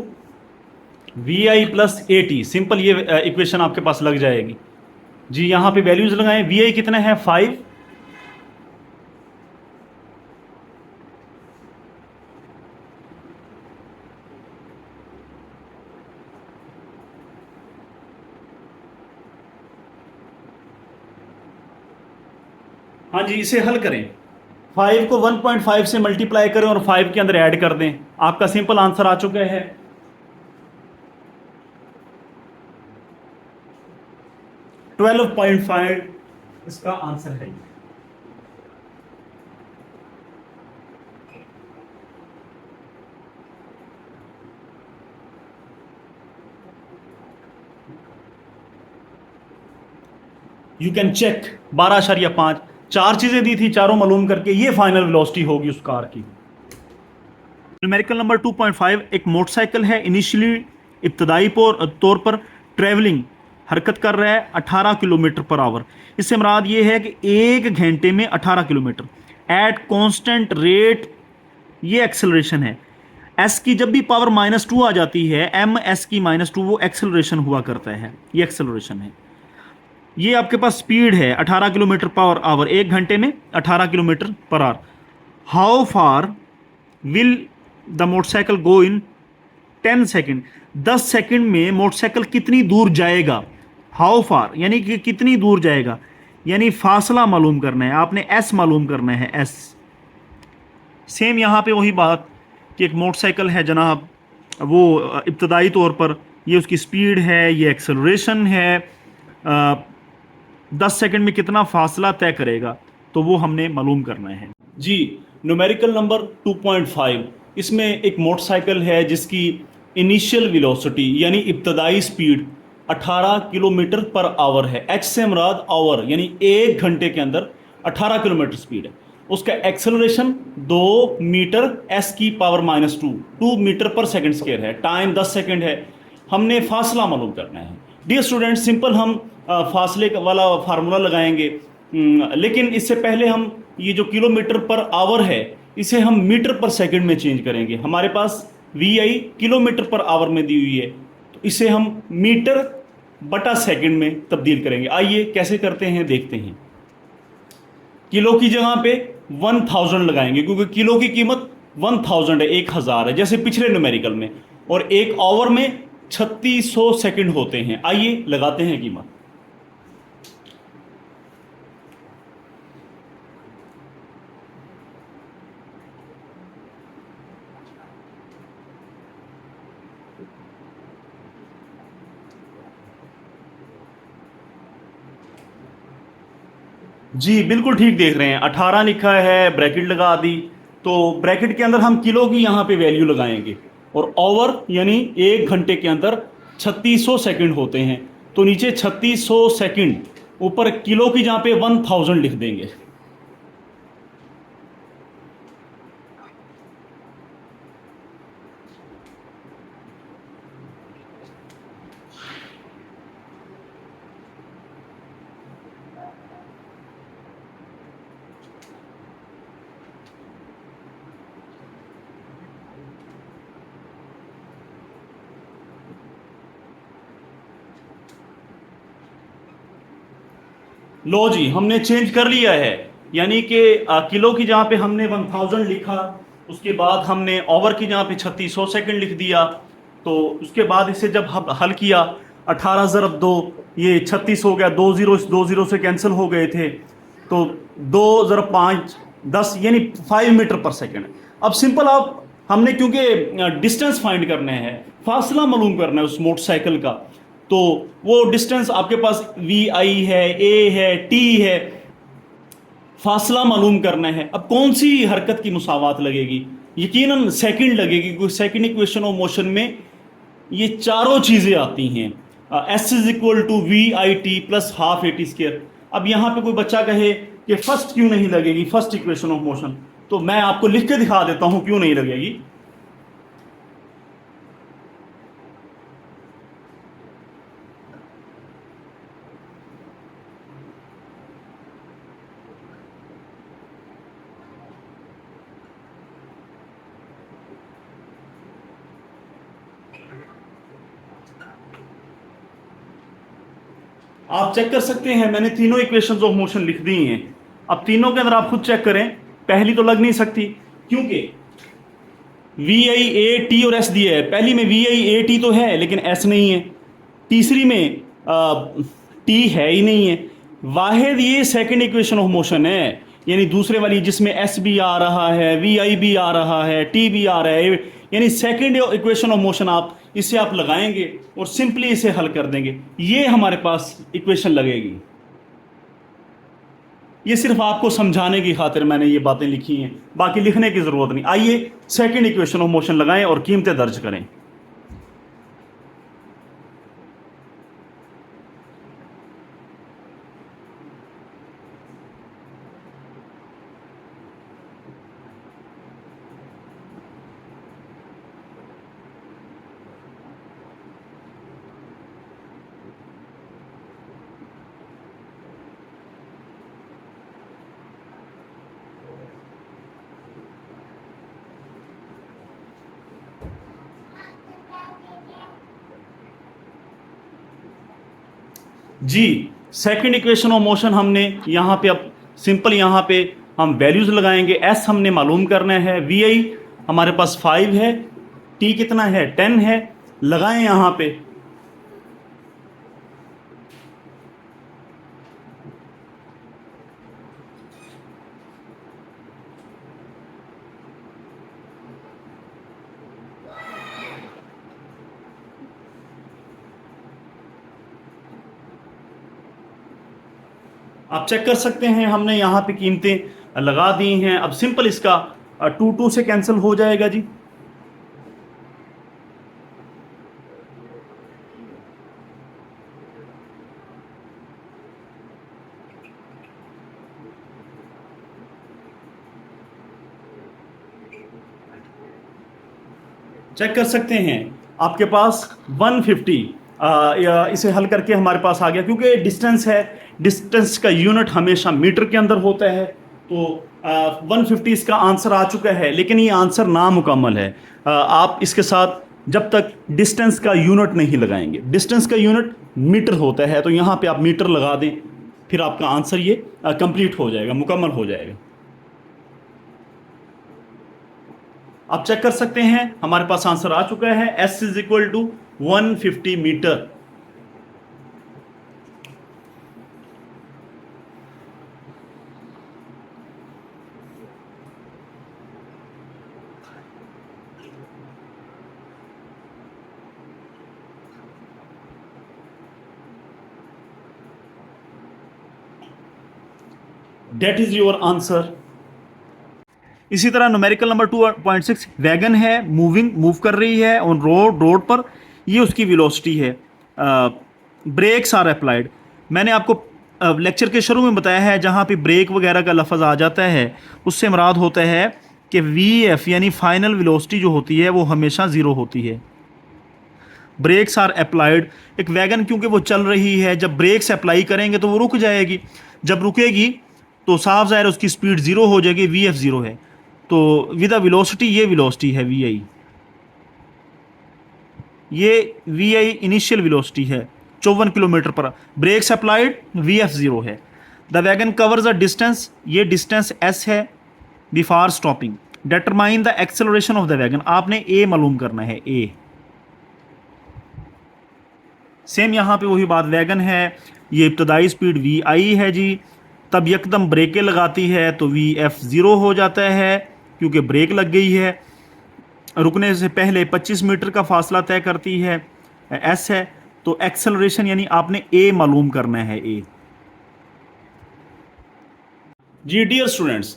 we I plus A T. Simple, ये इक्वेशन आपके पास लग जाएगी। जी, यहां पे वैल्यूज लगाएं। वी आई कितना है? 5। हाँ जी, इसे हल करें। 5 को 1.5 से मल्टीप्लाई करें और 5 के अंदर ऐड कर दें। आपका सिंपल आंसर आ चुका है। 12.5 इसका आंसर है। You can check 12.5। चार चीजें दी थी, चारों मालूम करके ये फाइनल वेलोसिटी होगी उस कार की। न्यूमेरिकल नंबर 2.5 एक मोटरसाइकिल है, इनिशियली इब्तदाई तौर पर ट्रैवलिंग हरकत कर रहा है 18 किलोमीटर पर आवर। इससे मुराद ये है कि 1 घंटे में 18 किलोमीटर एट कांस्टेंट रेट, ये एक्सेलरेशन है। एस की जब भी पावर -2 आ जाती है, एम एस की -2, वो एक्सेलरेशन हुआ करता है, ये एक्सेलरेशन है। ये आपके पास स्पीड है 18 किलोमीटर पर आवर, 1 घंटे में 18 kilometre per our. How far will the motorcycle go in 10 second? 10 second में मोटरसाइकिल कितनी दूर जाएगा? हाउ फार यानी कि कितनी दूर जाएगा, यानी फासला मालूम करना है आपने, एस मालूम करना है, एस। सेम यहाँ पे वही बात कि एक मोटरसाइकिल है जनाब, वो इब्तदाई तौर पर ये उसकी स्पीड है, ये एक्सेलरेशन है, 10 सेकेंड में कितना फासला तय करेगा, तो वो हमने मालूम करना है। जी, न्यूमेरिकल नंबर 2.5, इसमें एक मोटरसाइकिल है जिसकी इनिशियल वेलोसिटी यानी इब्तदाई स्पीड 18 किलोमीटर पर आवर है। एच से मुराद आवर, यानी 1 घंटे के अंदर 18 किलोमीटर स्पीड है। उसका एक्सेलरेशन 2 मीटर एस की power -2, 2 metre per second square है। टाइम 10 सेकंड है। हमने फासला मालूम करना है। डियर स्टूडेंट, सिंपल हम फासले वाला फार्मूला लगाएंगे, लेकिन इससे पहले हम ये जो किलोमीटर पर आवर है इसे हम मीटर पर सेकंड में चेंज करेंगे। हमारे पास v i kilometre per hour में दी हुई है, तो इसे हम मीटर बटा सेकंड में तब्दील करेंगे। आइए कैसे करते हैं देखते हैं। किलो की जगह पे 1000 लगाएंगे, क्योंकि किलो की कीमत 1000 है, 1000 है, जैसे पिछले न्यूमेरिकल में। और एक आवर में 3600 सेकंड होते हैं। आइए लगाते हैं कीमत। जी, बिल्कुल ठीक देख रहे हैं। 18 लिखा है, ब्रैकेट लगा दी, तो ब्रैकेट के अंदर हम किलो की यहाँ पे वैल्यू लगाएंगे। और ओवर यानी 1 घंटे के अंदर 3600 सेकंड होते हैं, तो नीचे 3600 सेकंड, ऊपर किलो की जहाँ पे 1000 लिख देंगे। लो जी, हमने चेंज कर लिया है, यानी कि किलो की जगह पे हमने 1000 लिखा, उसके बाद हमने ओवर की जगह पे 3600 सेकंड लिख दिया। तो उसके बाद इसे जब हम हल किया, 18 ज़रब 2, ये 36 हो गया, 2 जीरो इस 2 जीरो से कैंसिल हो गए थे, तो 2 ज़रब 5 10, यानी 5 मीटर पर सेकंड। अब सिंपल आप, हमने क्योंकि डिस्टेंस फाइंड करने हैं, फासला मालूम करना है उस मोटरसाइकिल का, तो वो डिस्टेंस आपके पास वी आई है, ए है, टी है, फासला मालूम करना है। अब कौन सी हरकत की मुसावात लगेगी? यकीनन सेकंड लगेगी, क्योंकि सेकंड इक्वेशन ऑफ मोशन में ये चारों चीज़ें आती हैं। S is equal to we I T plus half A T square. अब यहाँ पे कोई बच्चा कहे कि फर्स्ट क्यों नहीं लगेगी, फर्स्ट इक्वेशन ऑफ मोशन, तो मैं आपको लिख के दिखा देता हूँ क्यों नहीं लगेगी। आप चेक कर सकते हैं, मैंने तीनों इक्वेशंस ऑफ मोशन लिख दी हैं। अब तीनों के अंदर आप खुद चेक करें, पहली तो लग नहीं सकती, क्योंकि वी आई ए टी और एस दिया है। पहली में वी आई ए टी तो है लेकिन एस नहीं है, तीसरी में टी है ही नहीं है। वाहिद ये सेकंड इक्वेशन ऑफ मोशन है, यानी दूसरे वाली जिसमें एस भी आ रहा है, वी आई भी आ रहा है, टी भी आ रहा है, यानी सेकंड इक्वेशन ऑफ मोशन आप इसे आप लगाएंगे और सिंपली इसे हल कर देंगे, ये हमारे पास इक्वेशन लगेगी। ये सिर्फ आपको समझाने की खातिर मैंने ये बातें लिखी हैं, बाकी लिखने की ज़रूरत नहीं। आइए सेकंड इक्वेशन ऑफ मोशन लगाएं और कीमतें दर्ज करें। जी, सेकंड इक्वेशन ऑफ मोशन हमने यहाँ पे, अब सिंपल यहाँ पे हम वैल्यूज लगाएंगे। एस हमने मालूम करना है, वी आई हमारे पास 5 है, टी कितना है 10 है, लगाएं यहाँ पे। आप चेक कर सकते हैं, हमने यहाँ पे कीमतें लगा दी हैं। अब सिंपल इसका 2 से कैंसिल हो जाएगा जी। चेक कर सकते हैं, आपके पास 150, इसे हल करके हमारे पास आ गया, क्योंकि डिस्टेंस है, डिस्टेंस का यूनिट हमेशा मीटर के अंदर होता है। तो 150 इसका आंसर आ चुका है, लेकिन ये आंसर नामुकम्मल है। आप इसके साथ जब तक डिस्टेंस का यूनिट नहीं लगाएंगे, डिस्टेंस का यूनिट मीटर होता है, तो यहाँ पे आप मीटर लगा दें, फिर आपका आंसर ये कंप्लीट हो जाएगा, मुकम्मल हो जाएगा। आप चेक कर सकते हैं, हमारे पास आंसर आ चुका है, S is equal to 150 metre. That is your answer. इसी तरह न्यूमेरिकल नंबर 2.6, वैगन है, मूव कर रही है ऑन रोड पर, ये उसकी वेलोसिटी है। ब्रेक्स आर अप्लाइड, मैंने आपको लेक्चर के शुरू में बताया है, जहाँ पे ब्रेक वगैरह का लफ्ज़ आ जाता है उससे मुराद होता है कि वी एफ यानी फाइनल वेलोसिटी जो होती है वो हमेशा ज़ीरो होती है। ब्रेक्स आर अप्लाइड, एक वैगन क्योंकि वो चल रही है, जब ब्रेक्स अप्लाई करेंगे तो वो रुक जाएगी, जब रुकेगी तो साफ ज़ाहिर उसकी स्पीड ज़ीरो हो जाएगी, वी एफ ज़ीरो है। तो विद वेलोसिटी, ये वेलोसिटी है वी आई, ये वी आई इनिशियल वेलोसिटी है 54 kilometre per. Brakes applied, v f zero है। The wagon covers a distance, ये डिस्टेंस एस है before stopping. Determine the acceleration of the wagon, आपने a मालूम करना है, ए। सेम यहाँ पे वही बात, वैगन है, ये इब्तदाई स्पीड वी आई है जी, तब यकदम ब्रेकें लगाती है तो वी एफ ज़ीरो हो जाता है क्योंकि ब्रेक लग गई है। रुकने से पहले 25 मीटर का फासला तय करती है, एस है। तो एक्सेलरेशन यानी आपने ए मालूम करना है, ए। जी डियर स्टूडेंट्स,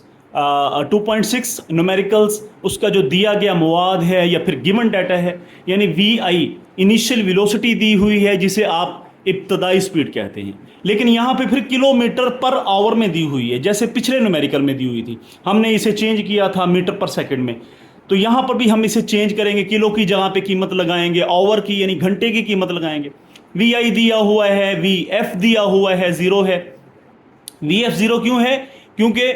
2.6 न्यूमेरिकल्स, उसका जो दिया गया मवाद है या फिर गिवन डाटा है, यानी वी आई इनिशियल वेलोसिटी दी हुई है जिसे आप इब्तदाई स्पीड कहते हैं, लेकिन यहाँ पे फिर किलोमीटर पर आवर में दी हुई है जैसे पिछले न्यूमेरिकल में दी हुई थी। हमने इसे चेंज किया था मीटर पर सेकंड में, तो यहाँ पर भी हम इसे चेंज करेंगे, किलो की जगह पे कीमत लगाएंगे, आवर की यानी घंटे की कीमत लगाएंगे। वी आई दिया हुआ है, वी एफ दिया हुआ है, ज़ीरो है। वी एफ ज़ीरो क्यों है? क्योंकि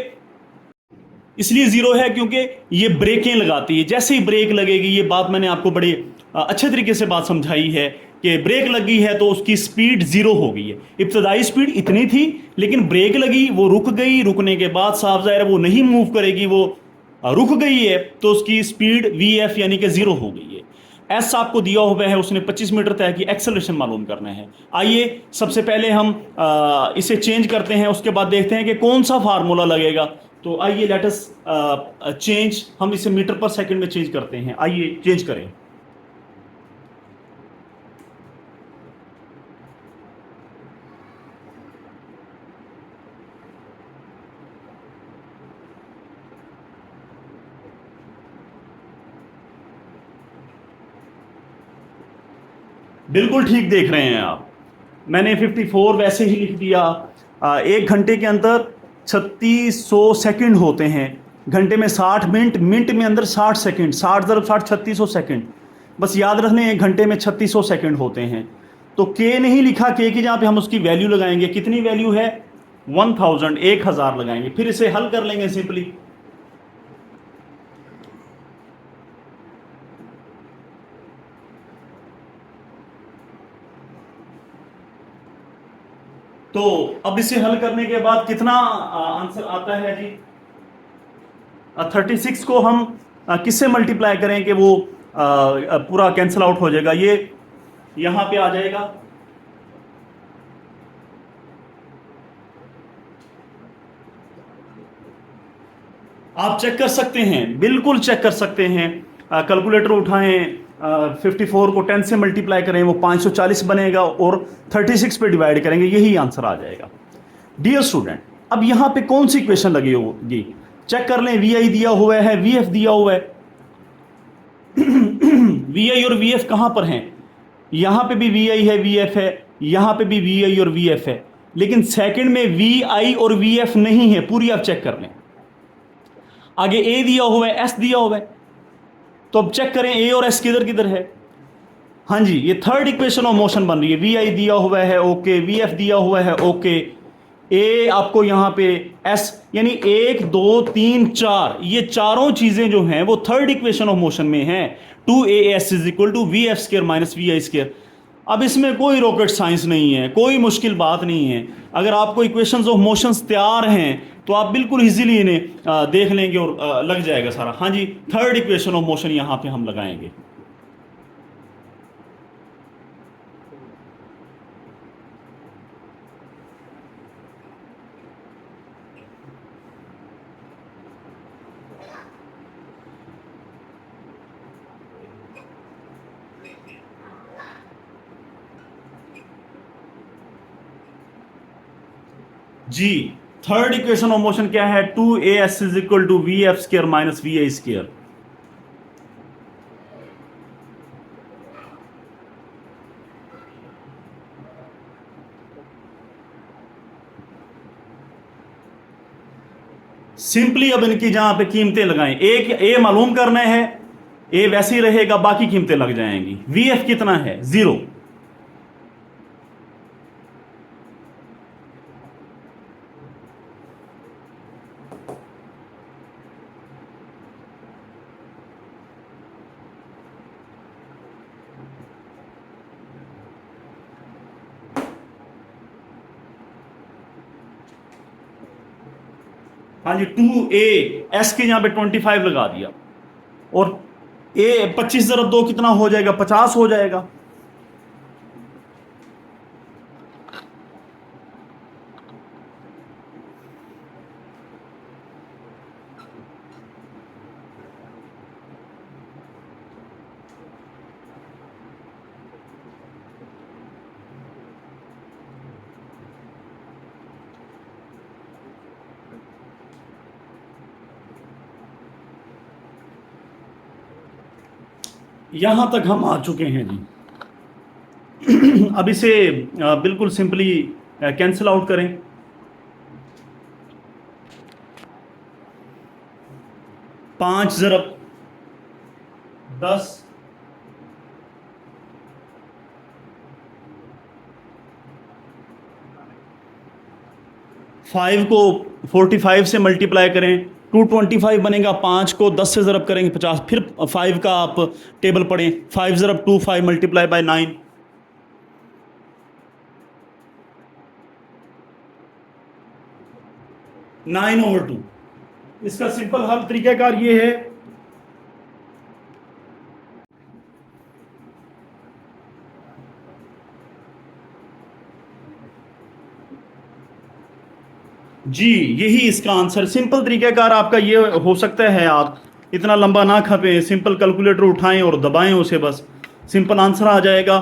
इसलिए ज़ीरो है क्योंकि ये ब्रेकें लगाती है, जैसे ही ब्रेक लगेगी, ये बात मैंने आपको बड़े अच्छे तरीके से बात समझाई है कि ब्रेक लगी है तो उसकी स्पीड ज़ीरो हो गई है। इब्तदाई स्पीड इतनी थी, लेकिन ब्रेक लगी, वो रुक गई, रुकने के बाद साफ ज़ाहिर है वो नहीं मूव करेगी, वो रुक गई है, तो उसकी स्पीड वी एफ यानी कि ज़ीरो हो गई है। एस आपको दिया हुआ है, उसने 25 मीटर तय की, एक्सेलरेशन मालूम करना है। आइए सबसे पहले हम इसे चेंज करते हैं, उसके बाद देखते हैं कि कौन सा फार्मूला लगेगा। तो आइए लेट अस चेंज, हम इसे मीटर पर सेकंड में चेंज करते हैं। आइए चेंज करें। बिल्कुल ठीक देख रहे हैं आप, मैंने 54 वैसे ही लिख दिया। 1 घंटे के अंदर 3600 सेकंड होते हैं, घंटे में 60 मिनट, मिनट में अंदर 60 सेकंड, 60 × 60 3600 सेकंड। बस याद रख लें 1 घंटे में 3600 सेकंड होते हैं। तो के नहीं लिखा, के की जहाँ पे हम उसकी वैल्यू लगाएंगे, कितनी वैल्यू है? 1000, 1000 लगाएंगे, फिर इसे हल कर लेंगे सिंपली। तो अब इसे हल करने के बाद कितना आंसर आता है जी? 36 को हम किससे मल्टीप्लाई करें कि वो पूरा कैंसिल आउट हो जाएगा, ये यहां पे आ जाएगा। आप चेक कर सकते हैं, बिल्कुल चेक कर सकते हैं। कैलकुलेटर उठाएं, 54 को 10 से मल्टीप्लाई करें, वो 540 बनेगा, और 36 पे डिवाइड करेंगे, यही आंसर आ जाएगा। डियर स्टूडेंट, अब यहां पे कौन सी इक्वेशन लगी होगी? चेक कर लें, वी आई दिया हुआ है, वी एफ दिया हुआ है। वी आई और वी एफ कहां पर हैं? यहां पे भी वी आई है, वी एफ है, यहां पे भी वी आई और वी एफ है, लेकिन सेकंड में वी आई और वी एफ नहीं है, पूरी आप चेक कर लें। आगे ए दिया हुआ है, एस दिया हुआ है, तो अब चेक करें ए और एस किधर किधर है। हाँ जी, ये थर्ड इक्वेशन ऑफ मोशन बन रही है। वी आई दिया हुआ है, ओके, वी एफ दिया हुआ है, ओके, ए आपको यहां पे एस, यानी 1 2 3 4, ये चारों चीजें जो हैं वो थर्ड इक्वेशन ऑफ मोशन में हैं। 2as is equal to V F square minus V I square. अब इसमें कोई रॉकेट साइंस नहीं है, कोई मुश्किल बात नहीं है। अगर आपको इक्वेशंस ऑफ मोशंस तैयार हैं तो आप बिल्कुल इजीली इन्हें देख लेंगे और लग जाएगा सारा। हाँ जी, थर्ड इक्वेशन ऑफ मोशन यहां पे हम लगाएंगे। जी, थर्ड इक्वेशन ऑफ मोशन क्या है? 2as is equal to V F square minus V I square. Simply अब इनकी जहां पे कीमतें लगाएं, एक ए मालूम करना है, ए वैसे ही रहेगा, बाकी कीमतें लग जाएंगी। वी एफ कितना है? 0। हाँ जी, 2a, s के यहाँ पे 25 लगा दिया, और a 25 ज़रब 2 कितना हो जाएगा, 50 हो जाएगा। यहां तक हम आ चुके हैं जी। अब इसे बिल्कुल सिंपली कैंसिल आउट करें। 5 ज़रब 10, 5 को 45 से मल्टीप्लाई करें, 225 बनेगा। 5 को 10 से ज़रब करेंगे 50, फिर 5 का आप टेबल पढ़ें, 5 ज़रब 2, 5 मल्टीप्लाई बाय 9, 9/2। इसका सिंपल हल तरीकाकार ये है, जी यही इसका आंसर। सिंपल तरीकाकार आपका ये हो सकता है, आप इतना लंबा ना खपें, सिंपल कैलकुलेटर उठाएं और दबाएं उसे, बस सिंपल आंसर आ जाएगा।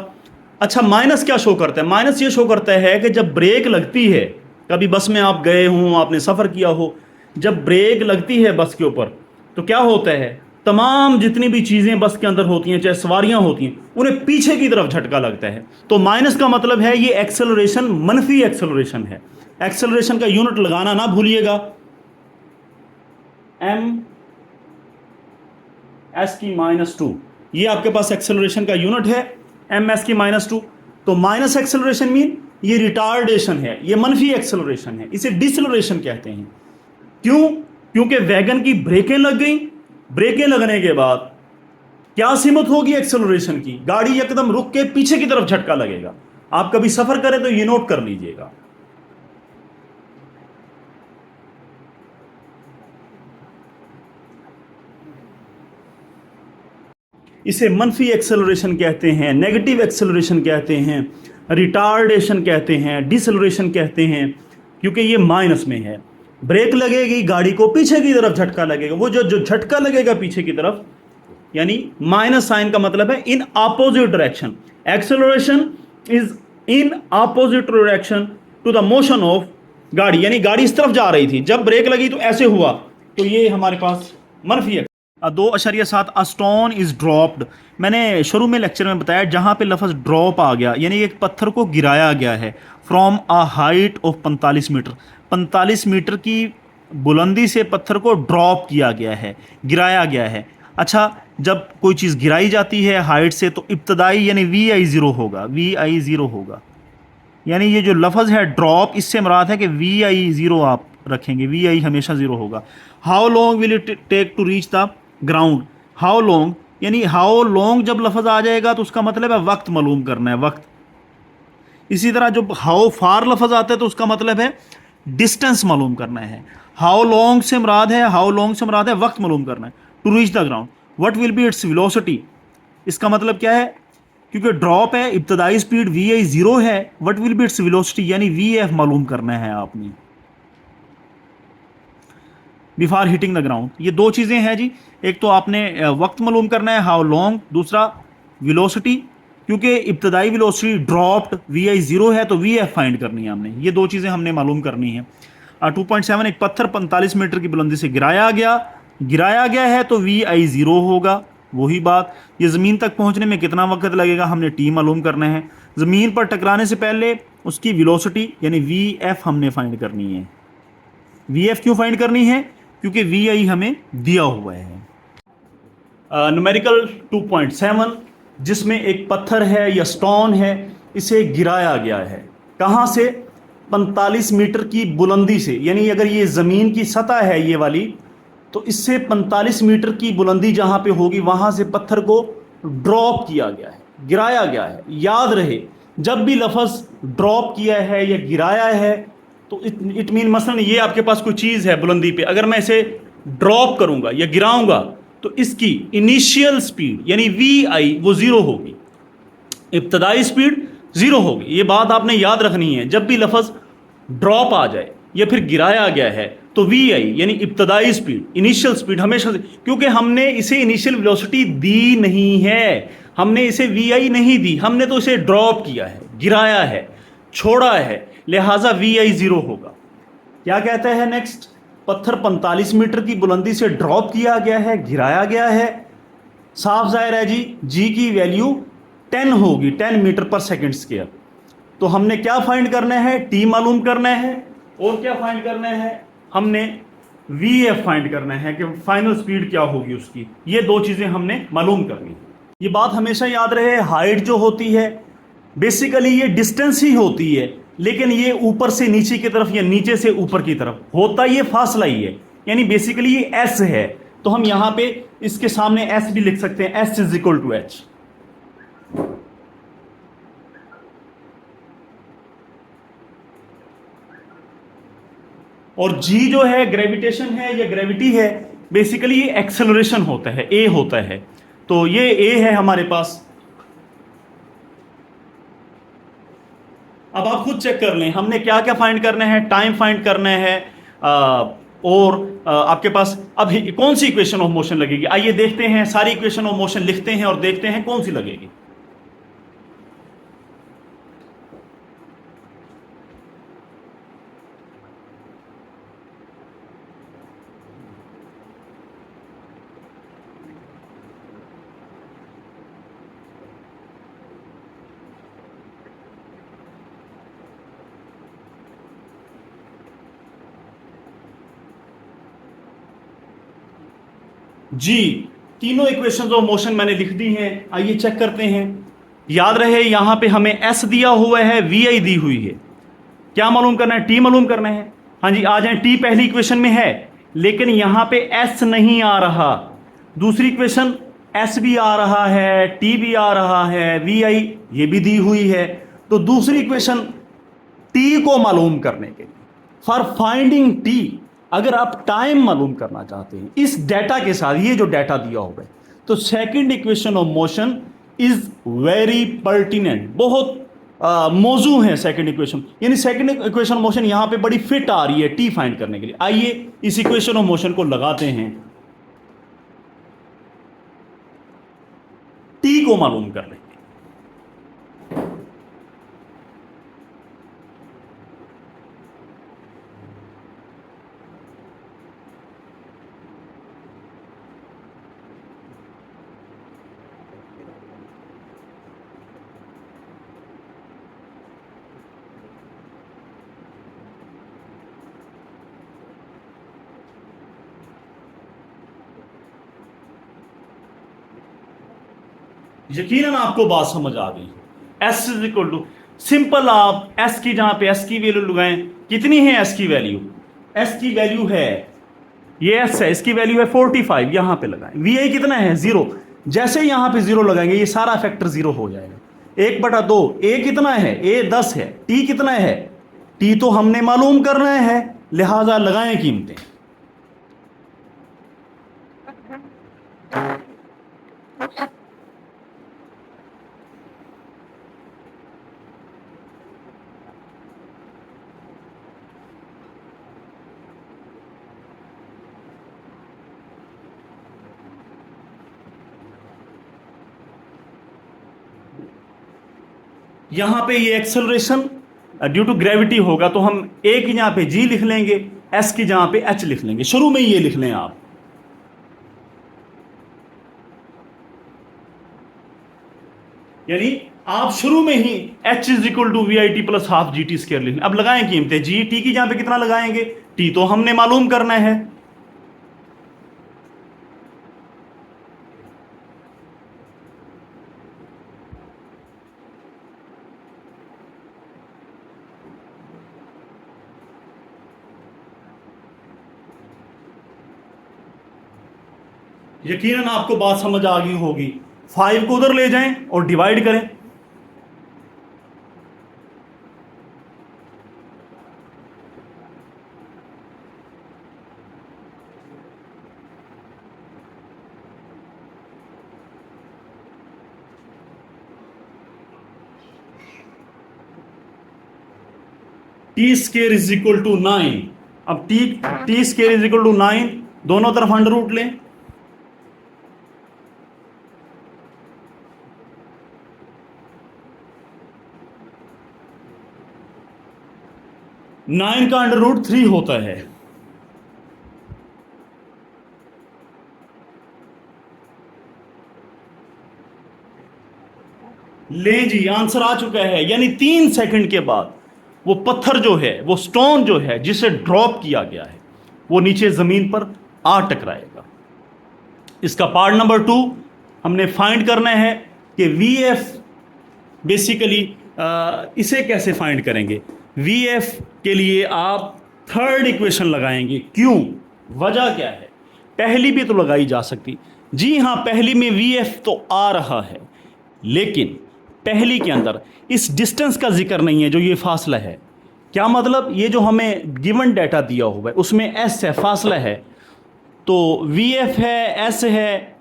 अच्छा, माइनस क्या शो करता है? माइनस ये शो करता है कि जब ब्रेक लगती है, कभी बस में आप गए हों, आपने सफ़र किया हो, जब ब्रेक लगती है बस के ऊपर तो क्या होता है, तमाम जितनी भी चीज़ें बस के अंदर होती हैं, चाहे सवारियां होती हैं, उन्हें पीछे की तरफ झटका लगता है। तो माइनस का मतलब है ये एक्सेलरेशन मनफी एक्सेलरेशन है। एक्सेलरेशन का यूनिट लगाना ना भूलिएगा, m(-2), ये आपके पास एक्सेलरेशन का यूनिट है, m(-2). तो माइनस एक्सेलरेशन मीन ये रिटार्डेशन है, ये मनफी एक्सेलरेशन है, इसे डिसलरेशन कहते हैं। क्यों? क्योंकि वैगन की ब्रेकें लग गई, ब्रेकें लगने के बाद क्या सीमत होगी एक्सेलरेशन की, गाड़ी एकदम रुक के पीछे की तरफ झटका लगेगा। आप कभी सफर करें तो ये नोट कर लीजिएगा। इसे मनफी एक्सेलरेशन कहते हैं, नेगेटिव एक्सेलरेशन कहते हैं, रिटार्डेशन कहते हैं, डिसलरेशन कहते हैं, क्योंकि ये माइनस में है। ब्रेक लगेगी, गाड़ी को पीछे की तरफ झटका लगेगा, वो जो झटका लगेगा पीछे की तरफ, यानी माइनस साइन का मतलब है in opposite direction. Acceleration is in opposite direction to the motion of गाड़ी, यानी गाड़ी इस तरफ जा रही थी, जब ब्रेक लगी तो ऐसे हुआ, तो ये हमारे पास मनफी है। 2.7 अ स्टोन इज ड्रॉप्ड, मैंने शुरू में लेक्चर में बताया, जहां पे लफ्ज़ ड्रॉप आ गया यानी एक पत्थर को गिराया गया है, from a height of 45 metre, 45 metre की बुलंदी से पत्थर को ड्रॉप किया गया है, गिराया गया है। अच्छा, जब कोई चीज़ गिराई जाती है हाइट से तो इब्तदाई यानी VI0 होगा, VI0 होगा, यानी ये जो लफ्ज़ है ड्रॉप, इससे मुराद है कि VI0 आप रखेंगे, VI हमेशा 0 होगा। How long will it take to reach the ground, how long यानी हाउ लॉन्ग जब लफ्ज़ आ जाएगा तो उसका मतलब है वक्त मालूम करना है, वक्त। इसी तरह जब हाउ फार लफ्ज़ आता है तो उसका मतलब है डिस्टेंस मालूम करना है। हाउ लॉन्ग से मुराद है, हाउ लॉन्ग से मुराद है वक्त मालूम करना है। To reach the ground, what will be its velocity, इसका मतलब क्या है, क्योंकि ड्रॉप है, इब्तदाई स्पीड VI0 है, what will be its velocity यानी VF मालूम करना है आपने बिफोर हिटिंग द ग्राउंड। ये दो चीज़ें हैं जी, एक तो आपने वक्त मालूम करना है हाउ लॉन्ग, दूसरा वेलोसिटी, क्योंकि इब्तदाई वेलोसिटी ड्रॉप्ड VI0 है तो VF फाइंड करनी है हमने, ये दो चीज़ें हमने मालूम करनी है। 2.7 एक पत्थर 45 मीटर की बुलंदी से गिराया गया है तो VI0 होगा, वही बात। ये ज़मीन तक पहुंचने में कितना वक्त लगेगा हमने T मालूम करना है, ज़मीन पर टकराने से पहले उसकी वेलोसिटी यानी VF हमने फाइंड करनी है। VF क्यों फाइंड करनी है, क्योंकि VI हमें दिया हुआ है। न्यूमेरिकल 2.7 जिसमें एक पत्थर है या स्टोन है, इसे गिराया गया है, कहाँ से, 45 मीटर की बुलंदी से, यानी अगर ये ज़मीन की सतह है ये वाली, तो इससे 45 मीटर की बुलंदी जहाँ पे होगी वहाँ से पत्थर को ड्रॉप किया गया है, गिराया गया है। याद रहे, जब भी लफ्ज़ ड्रॉप किया है या गिराया है तो इट मीन मसलन ये आपके पास कोई चीज़ है बुलंदी पे, अगर मैं इसे ड्रॉप करूंगा या गिराऊंगा तो इसकी इनिशियल स्पीड यानी वी आई वो ज़ीरो होगी, इब्तदाई स्पीड ज़ीरो होगी। ये बात आपने याद रखनी है, जब भी लफ्ज़ ड्रॉप आ जाए या फिर गिराया गया है तो वी आई यानी इब्तदाई स्पीड, इनिशियल स्पीड हमेशा से, क्योंकि हमने इसे इनिशियल वेलोसिटी दी नहीं है, हमने इसे वी आई नहीं दी, हमने तो इसे ड्रॉप किया है, गिराया है, छोड़ा है, लिहाजा वी आई ज़ीरो होगा। क्या कहता है नेक्स्ट, पत्थर 45 मीटर की बुलंदी से ड्रॉप किया गया है, गिराया गया है, साफ जाहिर है जी की वैल्यू 10 होगी, 10 मीटर पर सेकेंड स्क्वायर। तो हमने क्या फाइंड करना है, टी मालूम करना है, और क्या फाइंड करना है, हमने वी एफ फाइंड करना है कि फाइनल स्पीड क्या होगी उसकी। ये दो चीज़ें हमने मालूम करनी है। ये बात हमेशा याद रहे, हाइट जो होती है बेसिकली ये डिस्टेंस ही होती है, लेकिन ये ऊपर से नीचे की तरफ या नीचे से ऊपर की तरफ होता, ये फासला ही है, यानी बेसिकली ये एस है। तो हम यहां पे इसके सामने एस भी लिख सकते हैं, S is equal to H. और जी जो है ग्रेविटेशन है या ग्रेविटी है, बेसिकली ये एक्सेलरेशन होता है, ए होता है, तो ये ए है हमारे पास। अब आप खुद चेक कर लें हमने क्या क्या फाइंड करना है, टाइम फाइंड करना है, आपके पास अब कौन सी इक्वेशन ऑफ मोशन लगेगी, आइए देखते हैं, सारी इक्वेशन ऑफ मोशन लिखते हैं और देखते हैं कौन सी लगेगी। जी तीनों इक्वेशंस ऑफ मोशन मैंने लिख दी हैं, आइए चेक करते हैं। याद रहे यहां पे हमें एस दिया हुआ है, वी आई दी हुई है, क्या मालूम करना है, टी मालूम करना है। हाँ जी आ जाए, टी पहली इक्वेशन में है लेकिन यहां पे एस नहीं आ रहा, दूसरी इक्वेशन एस भी आ रहा है, टी भी आ रहा है, वी आई ये भी दी हुई है। तो दूसरी इक्वेशन टी को मालूम करने के लिए, फॉर फाइंडिंग टी, अगर आप टाइम मालूम करना चाहते हैं इस डेटा के साथ, ये जो डेटा दिया हुआ है, तो second equation of motion is very pertinent, बहुत मौजू है सेकंड इक्वेशन, यानी सेकंड इक्वेशन मोशन यहां पे बड़ी फिट आ रही है टी फाइंड करने के लिए। आइए इस इक्वेशन ऑफ मोशन को लगाते हैं, टी को मालूम कर लेंगे। यकीनन आपको बात समझ आ गई। S is equal to, simple आप एस की जहां पे एस की वैल्यू लगाएं, कितनी है एस की वैल्यू, एस की वैल्यू है, ये एस है, इसकी वैल्यू है 45, यहां पे लगाएं। वी आई कितना है 0, जैसे यहां पे 0 लगाएंगे ये सारा फैक्टर 0 हो जाएगा। 1/2, ए कितना है, ए 10 है, टी कितना है, टी तो हमने मालूम करना है, लिहाजा लगाएं कीमतें। यहां पे ये एक्सेलरेशन ड्यू टू ग्रेविटी होगा, तो हम ए की जहां पे जी लिख लेंगे, एस की जहां पे एच लिख लेंगे, शुरू में ही ये लिख लें आप। यानी आप शुरू में ही h is equal to we I T plus half g t square लिखें। अब लगाएं कीमतें, जी टी की जहां पे कितना लगाएंगे, टी तो हमने मालूम करना है, यकीनन आपको बात समझ आ गई होगी। 5 को उधर ले जाएं और डिवाइड करें, T square is equal to 9। अब T square is equal to 9, दोनों तरफ अंडर रूट लें। नाइन का अंडर रूट 3 होता है। ले जी, आंसर आ चुका है। यानी 3 सेकंड के बाद वो पत्थर जो है, वो स्टोन जो है जिसे ड्रॉप किया गया है, वो नीचे जमीन पर आ टकराएगा। इसका पार्ट नंबर 2 हमने फाइंड करना है कि वी एफ बेसिकली इसे कैसे फाइंड करेंगे। वी एफ के लिए आप थर्ड इक्वेशन लगाएंगे। क्यों, वजह क्या है? पहली भी तो लगाई जा सकती। जी हाँ, पहली में वी एफ तो आ रहा है, लेकिन पहली के अंदर इस डिस्टेंस का जिक्र नहीं है जो ये फासला है। क्या मतलब? ये जो हमें गिवन डाटा दिया हुआ है उसमें एस है, फासला है, तो वी एफ है, एस है,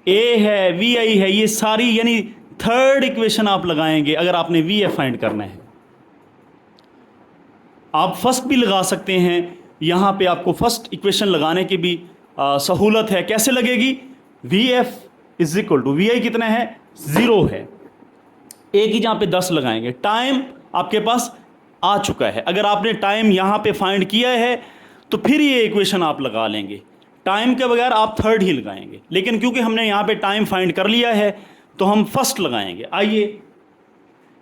ए है, वी आई है, ये सारी, यानी थर्ड इक्वेशन आप लगाएंगे अगर आपने वी एफ फाइंड करना है। आप फर्स्ट भी लगा सकते हैं, यहाँ पे आपको फर्स्ट इक्वेशन लगाने की भी सहूलत है। कैसे लगेगी? V F is equal to we i कितना है? 0 है। एक ही जहाँ पे 10 लगाएंगे। टाइम आपके पास आ चुका है। अगर आपने टाइम यहाँ पे फाइंड किया है तो फिर ये इक्वेशन आप लगा लेंगे। टाइम के बगैर आप थर्ड ही लगाएंगे, लेकिन क्योंकि हमने यहाँ पे टाइम फाइंड कर लिया है तो हम फर्स्ट लगाएंगे। आइए,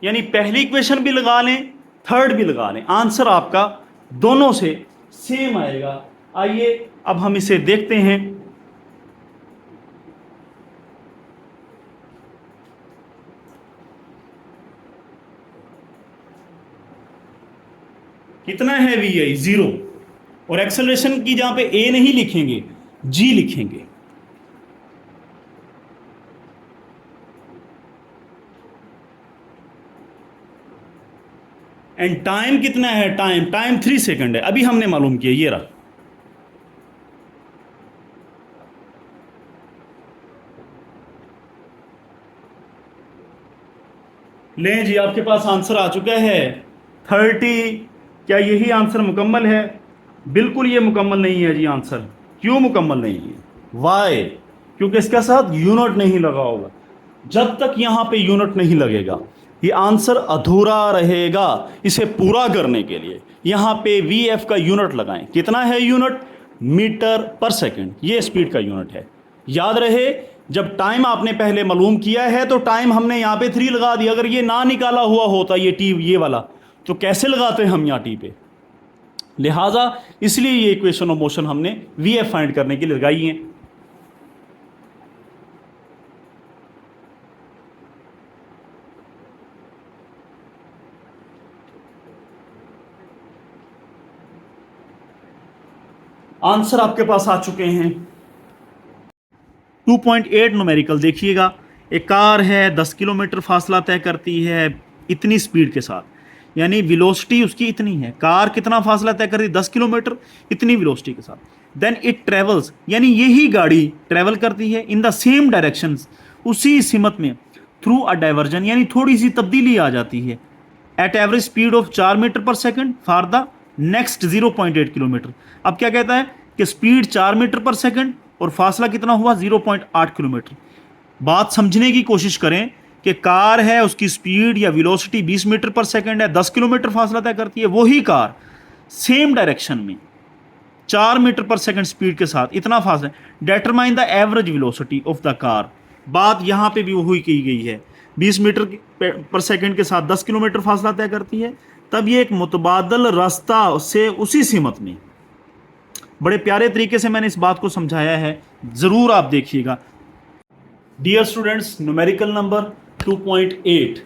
यानी पहली इक्वेशन भी लगा लें, थर्ड भी लगा लें, आंसर आपका दोनों से सेम आएगा। आइए अब हम इसे देखते हैं। कितना है वी आई? 0। और एक्सेलरेशन की जहां पे ए नहीं लिखेंगे, जी लिखेंगे। एंड टाइम कितना है? टाइम 3 सेकंड है, अभी हमने मालूम किया, ये रहा। लें जी, आपके पास आंसर आ चुका है 30। क्या यही आंसर मुकम्मल है? बिल्कुल ये मुकम्मल नहीं है जी आंसर। क्यों मुकम्मल नहीं है? वाई? क्योंकि इसके साथ यूनिट नहीं लगा होगा। जब तक यहाँ पे यूनिट नहीं लगेगा ये आंसर अधूरा रहेगा। इसे पूरा करने के लिए यहाँ पे वी एफ का यूनिट लगाएं। कितना है यूनिट? मीटर पर सेकंड, ये स्पीड का यूनिट है। याद रहे, जब टाइम आपने पहले मालूम किया है तो टाइम हमने यहाँ पे 3 लगा दिया। अगर ये ना निकाला हुआ होता ये टी, ये वाला, तो कैसे लगाते हम यहाँ टी पे? लिहाजा इसलिए ये इक्वेशन ऑफ मोशन हमने वी एफ फाइंड करने के लिए लगाई है। आंसर आपके पास आ चुके हैं। 2.8 न्यूमेरिकल देखिएगा। एक कार है, 10 किलोमीटर फासला तय करती है इतनी स्पीड के साथ, यानी वेलोसिटी उसकी इतनी है। कार कितना फासला तय करती है? 10 किलोमीटर, इतनी वेलोसिटी के साथ। देन इट ट्रेवल्स, यानी यही गाड़ी ट्रेवल करती है इन द सेम डायरेक्शन, उसी सिमत में, थ्रू अ डाइवर्जन, यानी थोड़ी सी तब्दीली आ जाती है, at average speed of 4 metre per second for the next 0.8 kilometre. अब क्या कहता है कि स्पीड 4 मीटर पर सेकंड और फासला कितना हुआ? 0.8 किलोमीटर। बात समझने की कोशिश करें कि कार है, उसकी स्पीड या वेलोसिटी 20 मीटर पर सेकंड है, 10 किलोमीटर फासला तय करती है। वही कार सेम डायरेक्शन में 4 मीटर पर सेकंड स्पीड के साथ इतना फासला। Determine the average velocity of the car. बात यहाँ पे भी वही की गई है। 20 मीटर पर सेकंड के साथ 10 किलोमीटर फासला तय करती है, तब ये एक मुतबादल रास्ता से उसी सीमत में। बड़े प्यारे तरीके से मैंने इस बात को समझाया है, ज़रूर आप देखिएगा। डियर स्टूडेंट्स, न्यूमेरिकल नंबर 2.8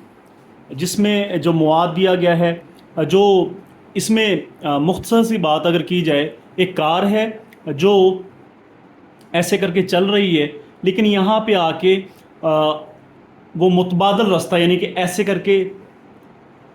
जिसमें जो मवाद दिया गया है, जो इसमें मुख्तसर सी बात अगर की जाए, एक कार है जो ऐसे करके चल रही है, लेकिन यहाँ पे आके वो मुतबादल रास्ता, यानी कि ऐसे करके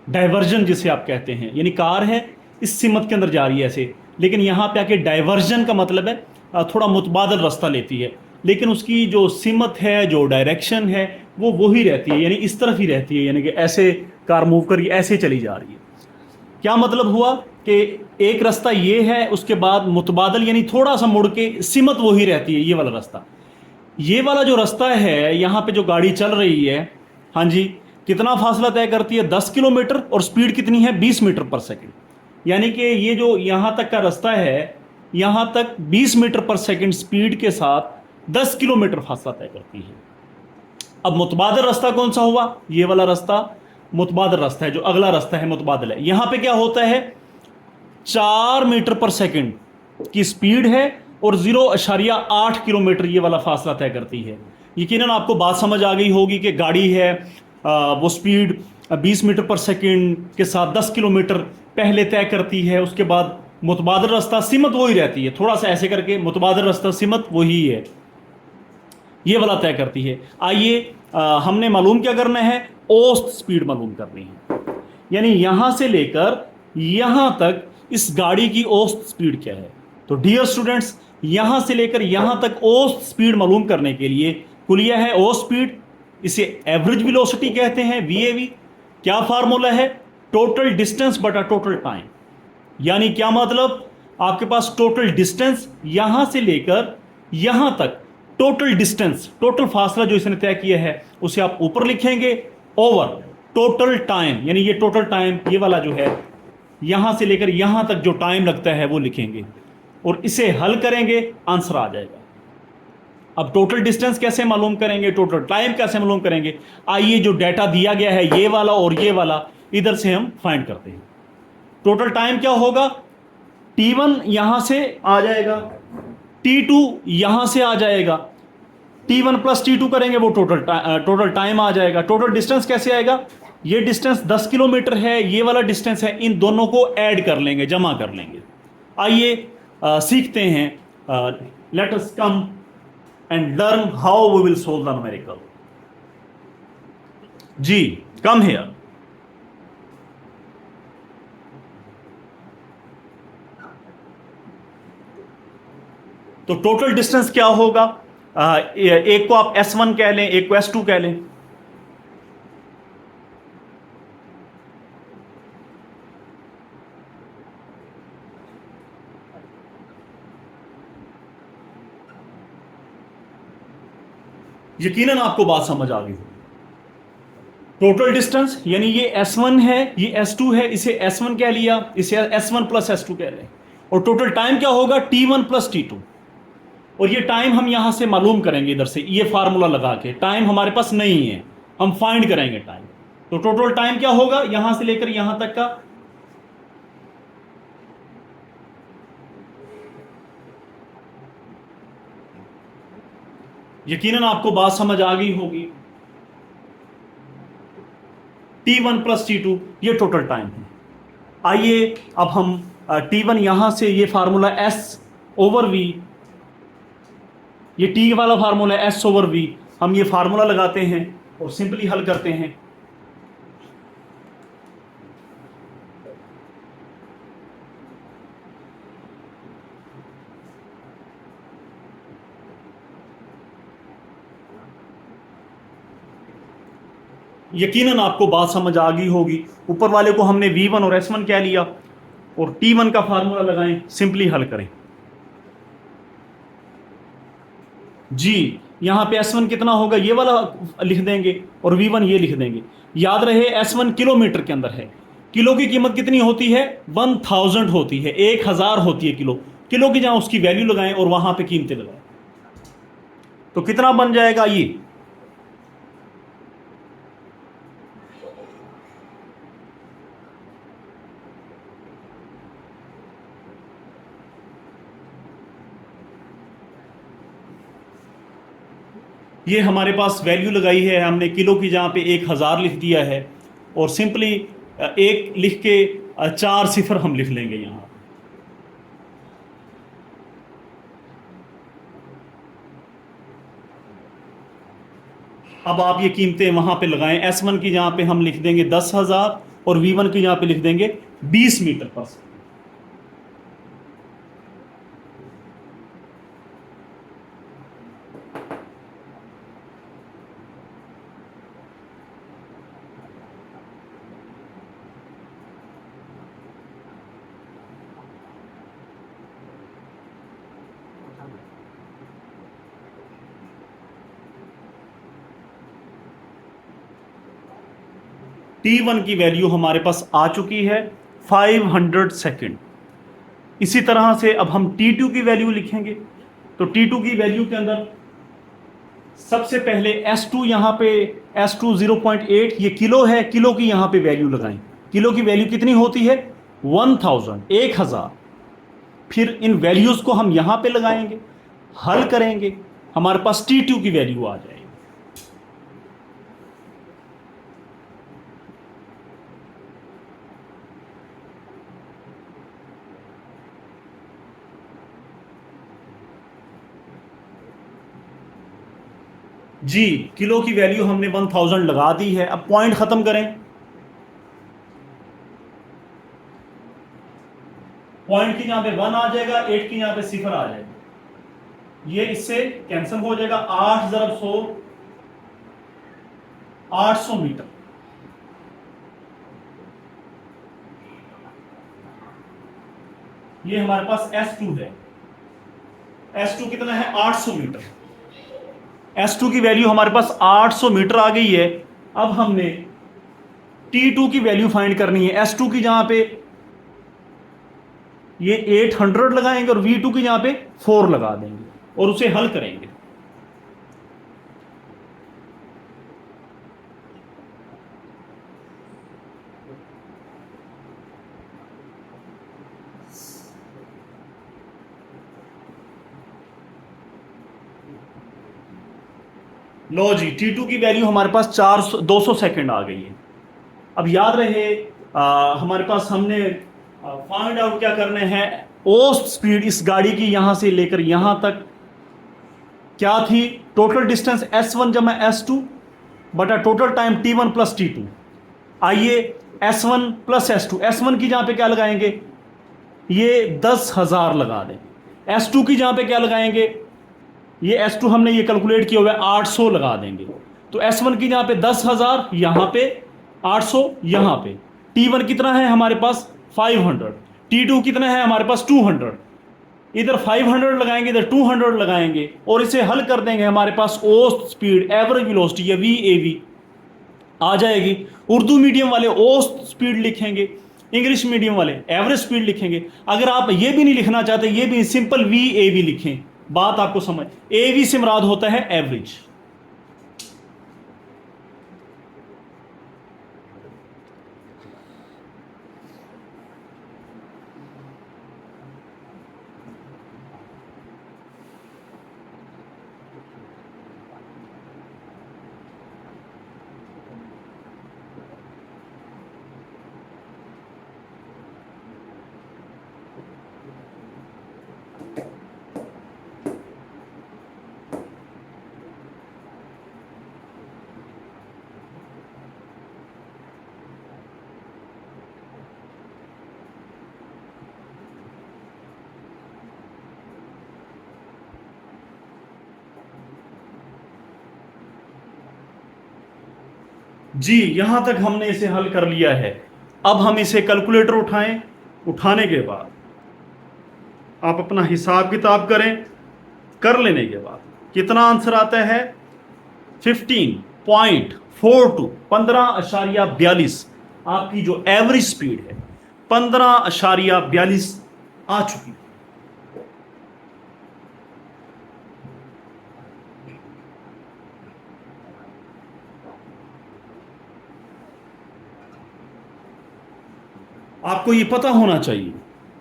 डाइवर्जन जिसे आप कहते हैं, यानी कार है इस सिमत के अंदर जा रही है ऐसे, लेकिन यहाँ पे आके डाइवर्जन का मतलब है थोड़ा मुतबादल रास्ता लेती है, लेकिन उसकी जो सिमत है, जो डायरेक्शन है, वो वही रहती है, यानी इस तरफ ही रहती है, यानी कि ऐसे कार मूव कर ऐसे चली जा रही है। क्या मतलब हुआ कि एक रास्ता ये है, उसके बाद मुतबादल यानी थोड़ा सा मुड़ के सिमत वही रहती है, ये वाला रास्ता। ये वाला जो रास्ता है, यहां पे जो गाड़ी चल रही है, हाँ जी, कितना फासला तय करती है? 10 किलोमीटर, और स्पीड कितनी है? 20 मीटर पर सेकंड। यानी कि ये जो यहां तक का रास्ता है, यहां तक 20 मीटर पर सेकंड स्पीड के साथ 10 किलोमीटर फासला तय करती है। अब मुतबादल रास्ता कौन सा हुआ? ये वाला रास्ता मुतबादल रास्ता है, जो अगला रास्ता है मुतबादल है। यहां पे क्या होता है? 4 मीटर पर सेकंड की स्पीड है और 0.8 किलोमीटर ये वाला फासला तय करती है। यकीनन आपको बात समझ आ गई होगी कि गाड़ी है, वो स्पीड 20 मीटर पर सेकंड के साथ 10 किलोमीटर पहले तय करती है। उसके बाद मुतबादल रास्ता सिमत वही रहती है, थोड़ा सा ऐसे करके मुतबादल रास्ता सिमत वही है, ये वाला तय करती है। आइए, हमने मालूम क्या करना है? औसत स्पीड मालूम करनी है, यानी यहां से लेकर यहां तक इस गाड़ी की औसत स्पीड क्या है। तो डियर स्टूडेंट्स, यहां से लेकर यहां तक औसत स्पीड मालूम करने के लिए कुलिया है औसत स्पीड, इसे एवरेज वेलोसिटी कहते हैं, वीएवी। क्या फार्मूला है? टोटल डिस्टेंस बटा टोटल टाइम। यानी क्या मतलब? आपके पास टोटल डिस्टेंस यहां से लेकर यहां तक, टोटल डिस्टेंस, टोटल फासला जो इसने तय किया है, उसे आप ऊपर लिखेंगे, ओवर टोटल टाइम, यानी ये टोटल टाइम ये वाला जो है, यहां से लेकर यहां तक जो टाइम लगता है वो लिखेंगे, और इसे हल करेंगे, आंसर आ जाएगा। अब टोटल डिस्टेंस कैसे मालूम करेंगे, टोटल टाइम कैसे मालूम करेंगे? आइए, जो डाटा दिया गया है ये वाला और ये वाला, इधर से हम फाइंड करते हैं। टोटल टाइम क्या होगा? T1 यहां से आ जाएगा, T2 यहां से आ जाएगा, T1 प्लस T2 करेंगे, वो टोटल टाइम आ जाएगा। टोटल डिस्टेंस कैसे आएगा? ये डिस्टेंस 10 किलोमीटर है, ये वाला डिस्टेंस है, इन दोनों को ऐड कर लेंगे, जमा कर लेंगे। आइए, सीखते हैं। Let us come and learn how we will solve the numerical. जी, कम हियर। तो टोटल डिस्टेंस क्या होगा? एक को आप S1 कह लें, एक को S2 कह लें। यकीनन आपको बात समझ आ गई होगी। टोटल डिस्टेंस यानी ये S1 है, ये S2 है, इसे S1 कह लिया, इसे S1 प्लस S2 कह लें। और टोटल टाइम क्या होगा? T1 plus T2। और ये टाइम हम यहां से मालूम करेंगे, इधर से ये फार्मूला लगा के। टाइम हमारे पास नहीं है, हम फाइंड करेंगे टाइम। तो टोटल टाइम क्या होगा यहां से लेकर यहां तक का? यकीनन आपको बात समझ आ गई होगी। T1 प्लस T2 ये टोटल टाइम है। आइए, अब हम T1 यहां से, ये फार्मूला S ओवर V, ये T वाला फार्मूला S ओवर V, हम ये फार्मूला लगाते हैं और सिंपली हल करते हैं। यकीनन आपको बात समझ आ गई होगी। ऊपर वाले को हमने V1 और S1 कह लिया, और T1 का फार्मूला लगाएं, सिंपली हल करें। जी, यहां पे S1 कितना होगा ये वाला लिख देंगे, और V1 ये लिख देंगे। याद रहे S1 किलोमीटर के अंदर है। किलो की कीमत कितनी होती है? 1000 होती है, 1000 होती है किलो। किलो की जहां उसकी वैल्यू लगाएं और वहां पे कीमतें लगाएं, तो कितना बन जाएगा ये हमारे पास वैल्यू लगाई है हमने, किलो की जहाँ पे 1000 लिख दिया है, और सिंपली एक लिख के 4 सिफर हम लिख लेंगे यहाँ। अब आप ये कीमतें वहाँ पे लगाएं। S1 की जहाँ पे हम लिख देंगे 10,000, और V1 की जहाँ पे लिख देंगे 20 मीटर पर सेकंड। T1 की वैल्यू हमारे पास आ चुकी है 500 सेकेंड। इसी तरह से अब हम T2 की वैल्यू लिखेंगे। तो T2 की वैल्यू के अंदर सबसे पहले S2 यहां पे S2 0.8 ये किलो है, किलो की यहां पे वैल्यू लगाएं। किलो की वैल्यू कितनी होती है 1000। फिर इन वैल्यूज को हम यहां पे लगाएंगे, हल करेंगे, हमारे पास T2 की वैल्यू आ जाएगी। जी, किलो की वैल्यू हमने 1000 लगा दी है। अब पॉइंट खत्म करें। पॉइंट की यहां पे 1 आ जाएगा, 8 की यहां पे 0 आ जाएगा, ये इससे कैंसिल हो जाएगा। 8 × 100 800 मीटर। ये हमारे पास S2 है। S2 कितना है 800 मीटर। S2 की वैल्यू हमारे पास 800 मीटर आ गई है। अब हमने T2 की वैल्यू फाइंड करनी है। S2 की जहां पे ये 800 लगाएंगे और V2 की जहां पे 4 लगा देंगे और उसे हल करेंगे। लो जी, T2 की वैल्यू हमारे पास 200 सेकेंड आ गई है। अब याद रहे हमारे पास हमने फाइंड आउट क्या करने हैं, औसत स्पीड इस गाड़ी की यहां से लेकर यहां तक क्या थी। टोटल डिस्टेंस S1 जमा S2 बटा total time T1 plus T2। आइए S1 प्लस S2, S1 की जहां पे क्या लगाएंगे, ये 10,000 लगा दें। S2 की जहां पे क्या लगाएंगे, ये S2 हमने ये कैलकुलेट किया हुआ है 800 लगा देंगे। तो S1 की जहां पे 10,000, यहां पे 800, यहां पे T1 कितना है हमारे पास 500, T2 कितना है हमारे पास 200। इधर 500 लगाएंगे, इधर 200 लगाएंगे और इसे हल कर देंगे। हमारे पास औसत स्पीड एवरेज वेलोसिटी या VAV आ जाएगी। उर्दू मीडियम वाले औसत स्पीड लिखेंगे, इंग्लिश मीडियम वाले एवरेज स्पीड लिखेंगे। अगर आप ये भी नहीं लिखना चाहते, ये भी सिंपल VAV लिखें। बात आपको समझ, AV से मुराद होता है एवरेज। जी, यहां तक हमने इसे हल कर लिया है। अब हम इसे कैलकुलेटर उठाएं। उठाने के बाद आप अपना हिसाब किताब करें। कर लेने के बाद कितना आंसर आता है 15.42, 15.42 आपकी जो एवरेज स्पीड है 15.42 आ चुकी है। आपको ये पता होना चाहिए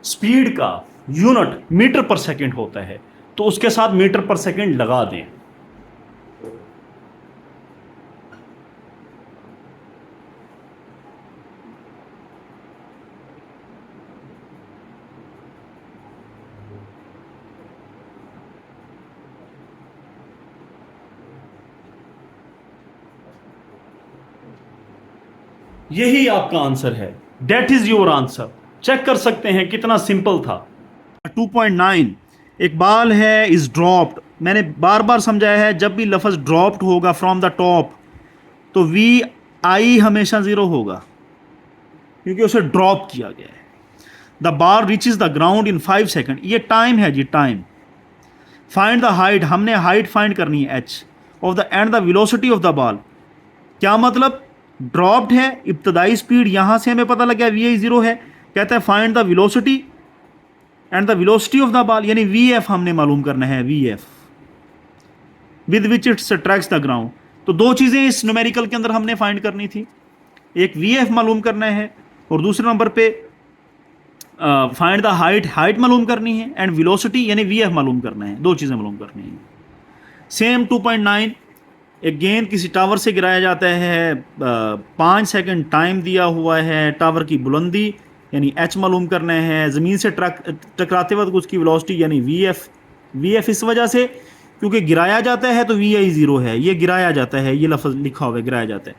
स्पीड का यूनिट मीटर पर सेकंड होता है, तो उसके साथ मीटर पर सेकंड लगा दें। यही आपका आंसर है। That is your answer. Check कर सकते हैं कितना सिंपल था। 2.9 एक बाल है इज ड्रॉप्ड। मैंने बार बार समझाया है, जब भी लफ्ज़ ड्रॉप्ड होगा फ्रॉम द टॉप तो VI हमेशा 0 होगा, क्योंकि उसे ड्रॉप किया गया है। द बाल reaches the ground in 5 second. ये टाइम है जी, टाइम। फाइंड द हाइट, हमने हाइट फाइंड करनी है H of the end the velocity of the ball. क्या मतलब, ड्रॉप्ड है, इब्तदाई स्पीड यहां से हमें पता लग गया वी आई 0 है। कहता है find the velocity and the velocity of the ball, यानी वी एफ हमने मालूम करना है, v F with which it strikes the ground. तो दो चीजें इस न्यूमेरिकल के अंदर हमने फाइंड करनी थी, एक वी एफ मालूम करना है और दूसरे नंबर पे फाइंड द हाइट, हाइट मालूम करनी है, एंड वेलोसिटी यानी वी एफ मालूम करना है। दो चीज़ें मालूम करनी है। सेम 2.9 एक गेंद किसी टावर से गिराया जाता है, 5 सेकंड टाइम दिया हुआ है, टावर की बुलंदी यानी एच मालूम करना है, ज़मीन से टकराते वक्त उसकी वेलोसिटी यानी वी एफ। वी एफ इस वजह से क्योंकि गिराया जाता है तो वी आई 0 है, ये गिराया जाता है, ये लफ्ज़ लिखा हुआ है गिराया जाता है।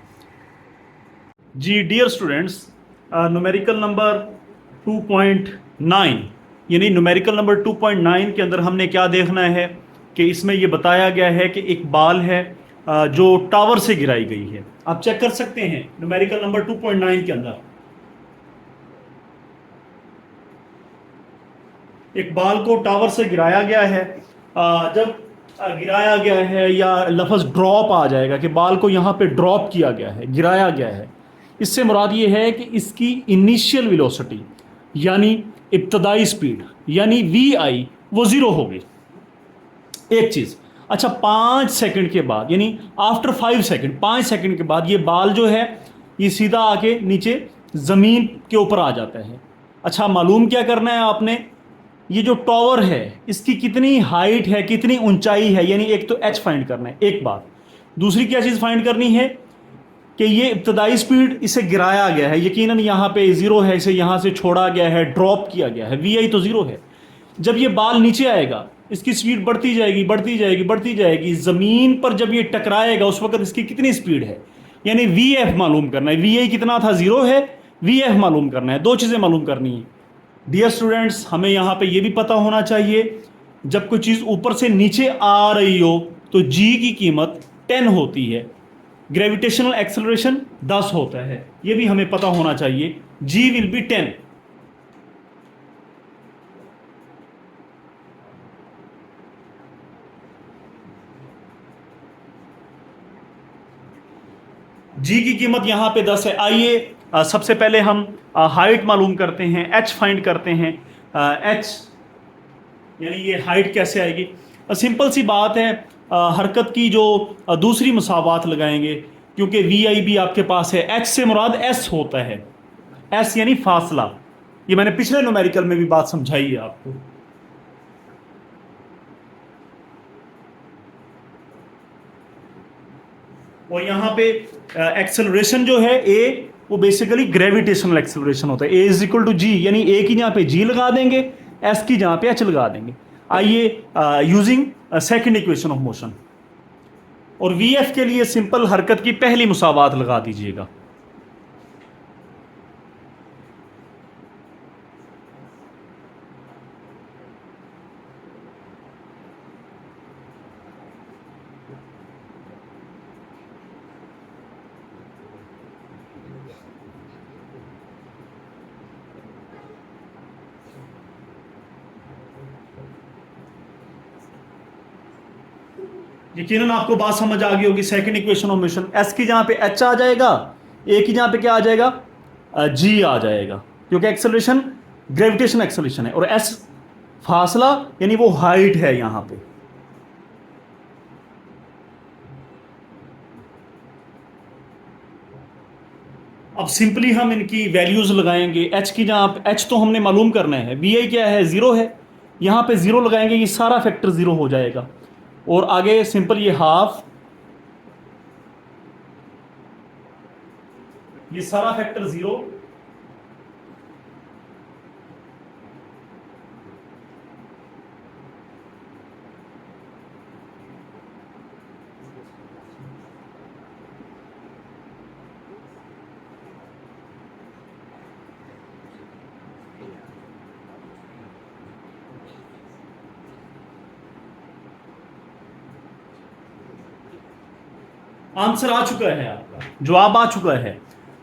जी डियर स्टूडेंट्स, न्यूमेरिकल नंबर 2.9 यानी न्यूमेरिकल नंबर 2.9 के अंदर हमने क्या देखना है कि इसमें यह बताया गया है कि एक बॉल है जो टावर से गिराई गई है। आप चेक कर सकते हैं न्यूमेरिकल नंबर 2.9 के अंदर एक बॉल को टावर से गिराया गया है। जब गिराया गया है या लफ्ज़ ड्रॉप आ जाएगा कि बॉल को यहाँ पे ड्रॉप किया गया है, गिराया गया है, इससे मुराद ये है कि इसकी इनिशियल वेलोसिटी यानी इब्तदाई स्पीड यानी वी आई वो 0 हो गई। एक चीज़। अच्छा, 5 सेकंड के बाद यानी आफ्टर 5 सेकंड, 5 सेकंड के बाद ये बॉल जो है ये सीधा आके नीचे ज़मीन के ऊपर आ जाता है। अच्छा, मालूम क्या करना है आपने, ये जो टावर है इसकी कितनी हाइट है, कितनी ऊंचाई है, यानी एक तो एच फाइंड करना है, एक बात। दूसरी क्या चीज़ फाइंड करनी है कि ये इब्तदाई स्पीड, इसे गिराया गया है, यकीनन यहाँ पे 0 है, इसे यहाँ से छोड़ा गया है, ड्रॉप किया गया है, वी आई तो 0 है। जब ये बॉल नीचे आएगा इसकी स्पीड बढ़ती जाएगी, बढ़ती जाएगी, बढ़ती जाएगी। ज़मीन पर जब ये टकराएगा उस वक्त इसकी कितनी स्पीड है, यानी वी एफ मालूम करना है। वी आई कितना था, 0 है, वी एफ मालूम करना है। दो चीज़ें मालूम करनी है डियर स्टूडेंट्स। हमें यहाँ पे ये भी पता होना चाहिए जब कोई चीज़ ऊपर से नीचे आ रही हो तो जी की कीमत 10 होती है, ग्रेविटेशनल एक्सेलरेशन 10 होता है, ये भी हमें पता होना चाहिए। जी विल बी 10। जी की कीमत यहाँ पे 10 है। आइए सबसे पहले हम हाइट मालूम करते हैं, एच फाइंड करते हैं। एच यानी ये हाइट कैसे आएगी। सिंपल सी बात है, हरकत की जो दूसरी मुसावात लगाएंगे, क्योंकि वी आई भी आपके पास है। एच से मुराद एस होता है, एस यानी फासला। ये मैंने पिछले न्यूमेरिकल में भी बात समझाई है आपको। और यहाँ पे एक्सेलरेशन जो है ए, वो बेसिकली ग्रेविटेशनल एक्सेलरेशन होता है। ए इज इक्वल टू जी, यानी ए की जहाँ पे जी लगा देंगे, एस की जहाँ पे एच लगा देंगे। आइए using second equation of motion, और वी एफ के लिए सिंपल हरकत की पहली मुसावात लगा दीजिएगा। यकीनन आपको बात समझ आ गई होगी। Second equation of motion, S की जहां पे एच आ जाएगा, ए की जहां पे क्या आ जाएगा, जी आ जाएगा, क्योंकि एक्सेलरेशन ग्रेविटेशन एक्सेलरेशन है, और एस फासला यानी वो हाइट है यहां पे। अब सिंपली हम इनकी वैल्यूज लगाएंगे। एच की जहां एच तो हमने मालूम करना है, वी आई क्या है, 0 है, यहां पे 0 लगाएंगे, ये सारा फैक्टर 0 हो जाएगा। और आगे सिंपल ये हाफ, ये सारा फैक्टर 0। आंसर आ चुका है, आपका जवाब आ चुका है।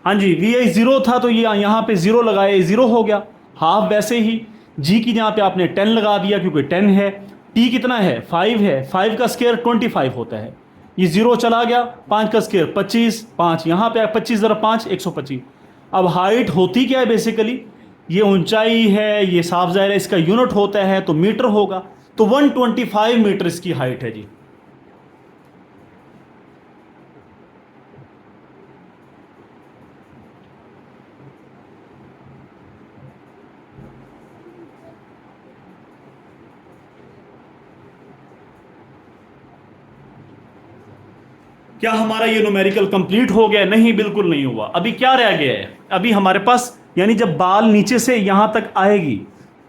हाँ जी, वी आई 0 था तो ये यहाँ पे 0 लगाए, 0 हो गया। हाफ वैसे ही जी की जहाँ पे आपने 10 लगा दिया, क्योंकि 10 है। टी कितना है, 5 है, 5 का स्क्वायर 25 होता है, ये 0 चला गया, 5 का स्क्वायर 25, 5 यहाँ पे 25 ज़रा 5 125। अब हाइट होती क्या है बेसिकली, ये ऊंचाई है, ये साफ ज़ाहिर है इसका यूनिट होता है तो मीटर होगा, तो 125 मीटर इसकी हाइट है जी। क्या हमारा ये न्यूमेरिकल कंप्लीट हो गया? नहीं, बिल्कुल नहीं हुआ। अभी क्या रह गया है? अभी हमारे पास यानी जब बाल नीचे से यहां तक आएगी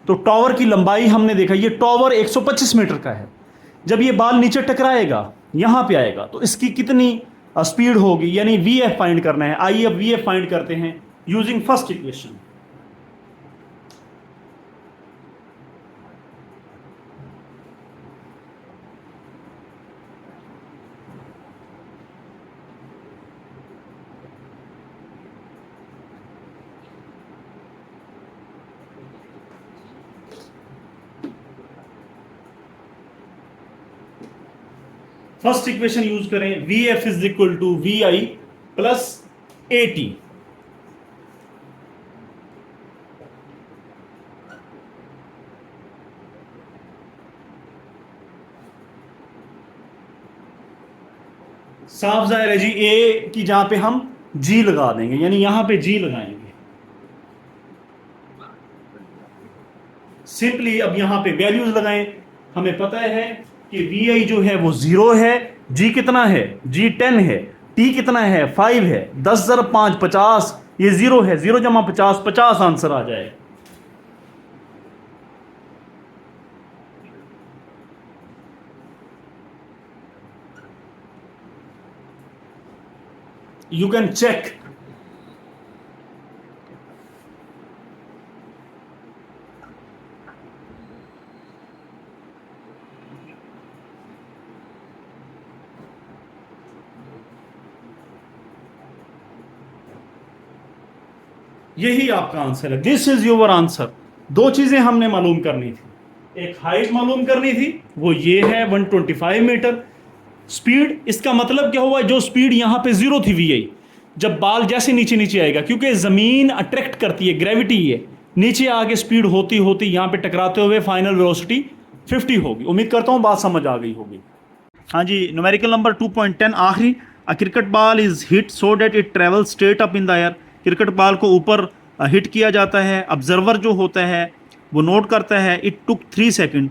तो टावर की लंबाई हमने देखा, ये टावर 125 मीटर का है। जब ये बाल नीचे टकराएगा यहां पे आएगा तो इसकी कितनी स्पीड होगी, यानी वी एफ फाइंड करना है। आइए अब वी एफ फाइंड करते हैं using first equation. First equation use करें, v F is equal to we I plus A t. साफ जाहिर है जी, ए की जहां पे हम जी लगा देंगे, यानी यहां पे जी लगाएंगे सिंपली। अब यहां पे वैल्यूज लगाएं, हमें पता है कि वी आई जो है वो 0 है, जी कितना है, जी 10 है, टी कितना है 5 है, 10 ज़र 5 50, ये 0 है, 0 जमा 50 50 आंसर आ जाए। You can check. यही आपका आंसर है, दिस इज योर आंसर। दो चीजें हमने मालूम करनी थी, एक हाइट मालूम करनी थी, वो ये है 125 मीटर। स्पीड, इसका मतलब क्या हुआ, जो स्पीड यहां पे 0 थी वी आई, जब बाल जैसे नीचे नीचे आएगा, क्योंकि जमीन अट्रैक्ट करती है, ग्रेविटी है, नीचे आके स्पीड होती होती यहां पे टकराते हुए फाइनल वेलोसिटी 50 होगी। उम्मीद करता हूं बात समझ आ गई होगी। हाँ जी, न्यूमेरिकल नंबर 2.10 आखिरी। A cricket ball is hit so that it travel straight up in the air. Cricket ball को ऊपर हिट किया जाता है, ऑब्जर्वर जो होता है वो नोट करता है। इट टुक 3 सेकेंड,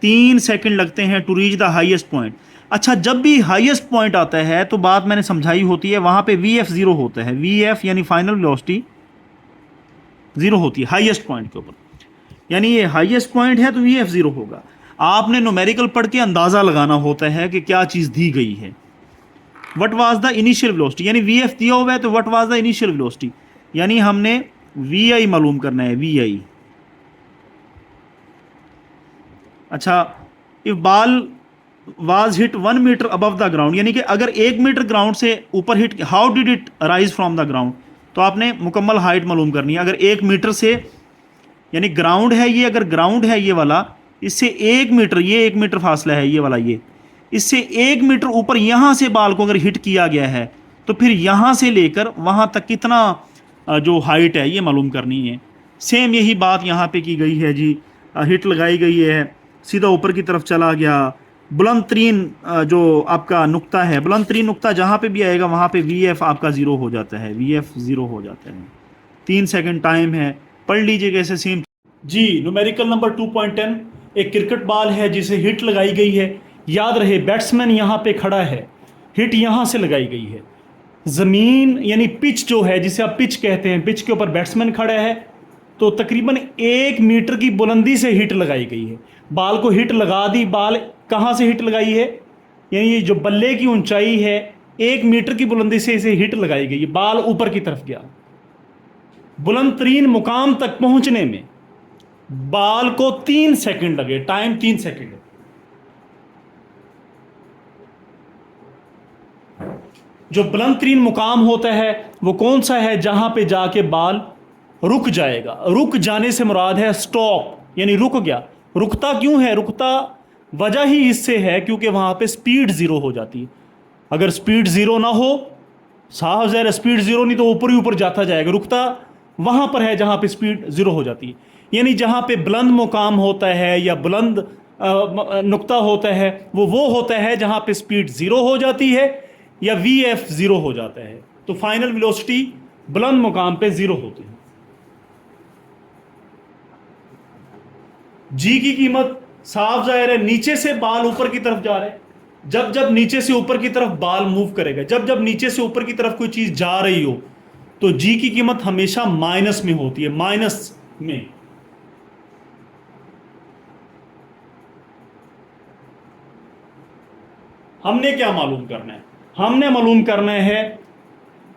3 सेकेंड लगते हैं to reach the highest point. अच्छा, जब भी हाईएस्ट पॉइंट आता है तो बात मैंने समझाई होती है, वहाँ पे वी एफ 0 होता है। वी एफ यानी फाइनल वेलोसिटी 0 होती है हाईएस्ट पॉइंट के ऊपर, यानी ये हाईएस्ट पॉइंट है तो वी एफ 0 होगा। आपने न्यूमेरिकल पढ़ के अंदाज़ा लगाना होता है कि क्या चीज़ दी गई है। What was the initial velocity, यानी वी एफ दिया हुआ है तो what was the initial velocity, यानी हमने वी आई मालूम करना है, वी आई। अच्छा, if ball was hit 1 metre above the ground, यानी कि अगर 1 मीटर ग्राउंड से ऊपर hit, how did it rise from the ground, तो आपने मुकम्मल हाइट मालूम करनी है। अगर 1 मीटर से, यानी ग्राउंड है ये, अगर ग्राउंड है ये वाला, इससे 1 मीटर, ये 1 मीटर फासला है ये वाला, ये इससे 1 मीटर ऊपर यहाँ से बाल को अगर हिट किया गया है तो फिर यहाँ से लेकर वहाँ तक कितना जो हाइट है ये मालूम करनी है। सेम यही बात यहाँ पे की गई है जी। हिट लगाई गई है, सीधा ऊपर की तरफ चला गया, बुलंद तरीन जो आपका नुक्ता है, बुलंद तरीन नुक्ता जहाँ पे भी आएगा वहाँ पे वी एफ आपका 0 हो जाता है, वी एफ 0 हो जाता है। 3 सेकंड टाइम है, पढ़ लीजिए कैसे सेम जी। न्यूमेरिकल नंबर 2.10, एक क्रिकेट बॉल है जिसे हिट लगाई गई है। याद रहे बैट्समैन यहाँ पे खड़ा है, हिट यहाँ से लगाई गई है। ज़मीन यानी पिच जो है, जिसे आप पिच कहते हैं, पिच के ऊपर बैट्समैन खड़ा है, तो तकरीबन 1 मीटर की बुलंदी से हिट लगाई गई है। बाल को हिट लगा दी, बाल कहाँ से हिट लगाई है, यानी जो बल्ले की ऊंचाई है 1 मीटर की बुलंदी से इसे हिट लगाई गई है। बाल ऊपर की तरफ गया, बुलंद तरीन मुकाम तक पहुंचने में बाल को 3 सेकंड लगे, टाइम 3 सेकंड। जो बुलंद तरीन मुकाम होता है वो कौन सा है, जहां पे जाके बाल रुक जाएगा। रुक जाने से मुराद है स्टॉप, यानी रुक गया। रुकता क्यों है, रुकता वजह ही इससे है क्योंकि वहां पे स्पीड 0 हो जाती है। अगर स्पीड ज़ीरो ना हो, साफ ज़ाहिर स्पीड ज़ीरो नहीं तो ऊपर ही ऊपर जाता जाएगा, रुकता वहाँ पर है जहाँ पे स्पीड ज़ीरो हो जाती है। यानी जहाँ पे बुलंद मुकाम होता है या बुलंद नुक्ता होता है, वो होता है जहाँ पे स्पीड ज़ीरो हो जाती है या वी एफ ज़ीरो हो जाता है। तो फाइनल वेलोसिटी बुलंद मुकाम पे ज़ीरो होती है। जी की कीमत साफ जाहिर है, नीचे से बाल ऊपर की तरफ जा रहे हैं, जब जब नीचे से ऊपर की तरफ बाल मूव करेगा, जब जब नीचे से ऊपर की तरफ कोई चीज जा रही हो, तो जी की कीमत हमेशा माइनस में होती है, माइनस में। हमने क्या मालूम करना है? हमने मालूम करना है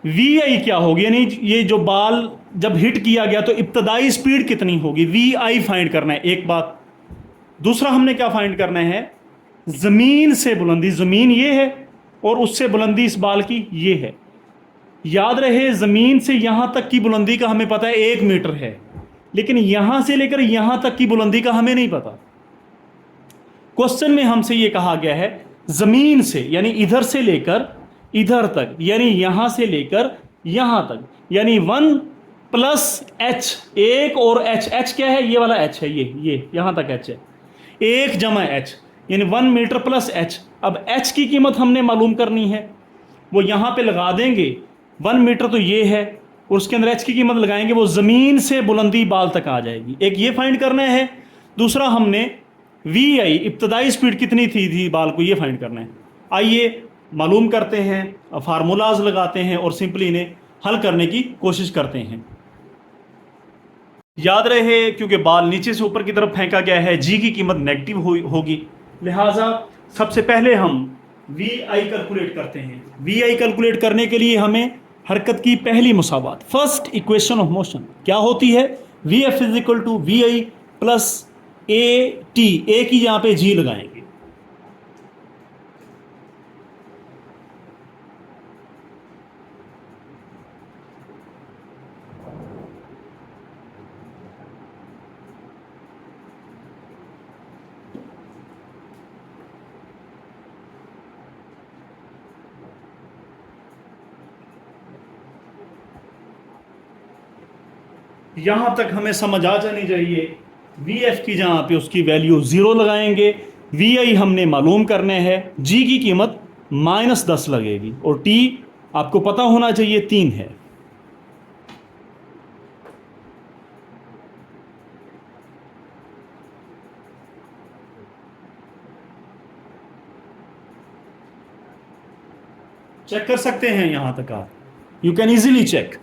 वी आई क्या होगी, यानी ये जो बाल जब हिट किया गया तो इब्तदाई स्पीड कितनी होगी, वी आई फाइंड करना है, एक बात। दूसरा हमने क्या फाइंड करना है, जमीन से बुलंदी, जमीन ये है और उससे बुलंदी इस बाल की ये है। याद रहे जमीन से यहां तक की बुलंदी का हमें पता है 1 मीटर है, लेकिन यहां से लेकर यहां तक की बुलंदी का हमें नहीं पता। क्वेश्चन में हमसे ये कहा गया है जमीन से, यानी इधर से लेकर इधर तक, यानी यहां से लेकर यहां तक, यानी 1 प्लस एच, एक और एच, एच क्या है, ये वाला एच है, ये यहां तक एच है, 1 जमा एच, यानी 1 मीटर प्लस एच। अब एच की कीमत हमने मालूम करनी है, वो यहां पे लगा देंगे, 1 मीटर तो ये है और उसके अंदर एच की कीमत लगाएंगे, वो जमीन से बुलंदी बाल तक आ जाएगी। एक ये फाइंड करना है, दूसरा हमने वी आई इब्तदाई स्पीड कितनी थी बाल को, ये फाइंड करना है। आइए मालूम करते हैं, फार्मूलाज लगाते हैं और सिंपली इन्हें हल करने की कोशिश करते हैं। याद रहे क्योंकि बाल नीचे से ऊपर की तरफ फेंका गया है, जी की कीमत नेगेटिव होगी, लिहाजा सबसे पहले हम वी आई कैलकुलेट करते हैं। वी आई कैलकुलेट करने के लिए हमें हरकत की पहली मुसावात, फर्स्ट इक्वेशन ऑफ मोशन क्या होती है, v F is equal to we I plus A t, a की यहां पे जी लगाएंगे। यहां तक हमें समझ आ जानी चाहिए, वी एफ की जहां पे उसकी वैल्यू 0 लगाएंगे, वी आई हमने मालूम करने हैं, जी की कीमत -10 लगेगी और टी आपको पता होना चाहिए 3 है। चेक कर सकते हैं यहां तक आप, यू कैन इजीली चेक।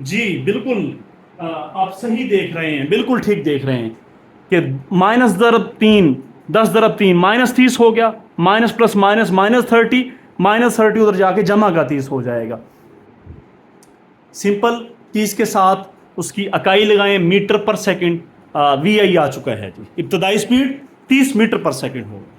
जी बिल्कुल, आप सही देख रहे हैं, बिल्कुल ठीक देख रहे हैं कि -3, 10 -30 हो गया, माइनस प्लस माइनस -30, -30 उधर जाके जमा का 30 हो जाएगा। सिंपल, 30 के साथ उसकी इकाई लगाएं, मीटर पर सेकंड, वी आई आ चुका है जी, इब्तदाई स्पीड 30 मीटर पर सेकंड होगा।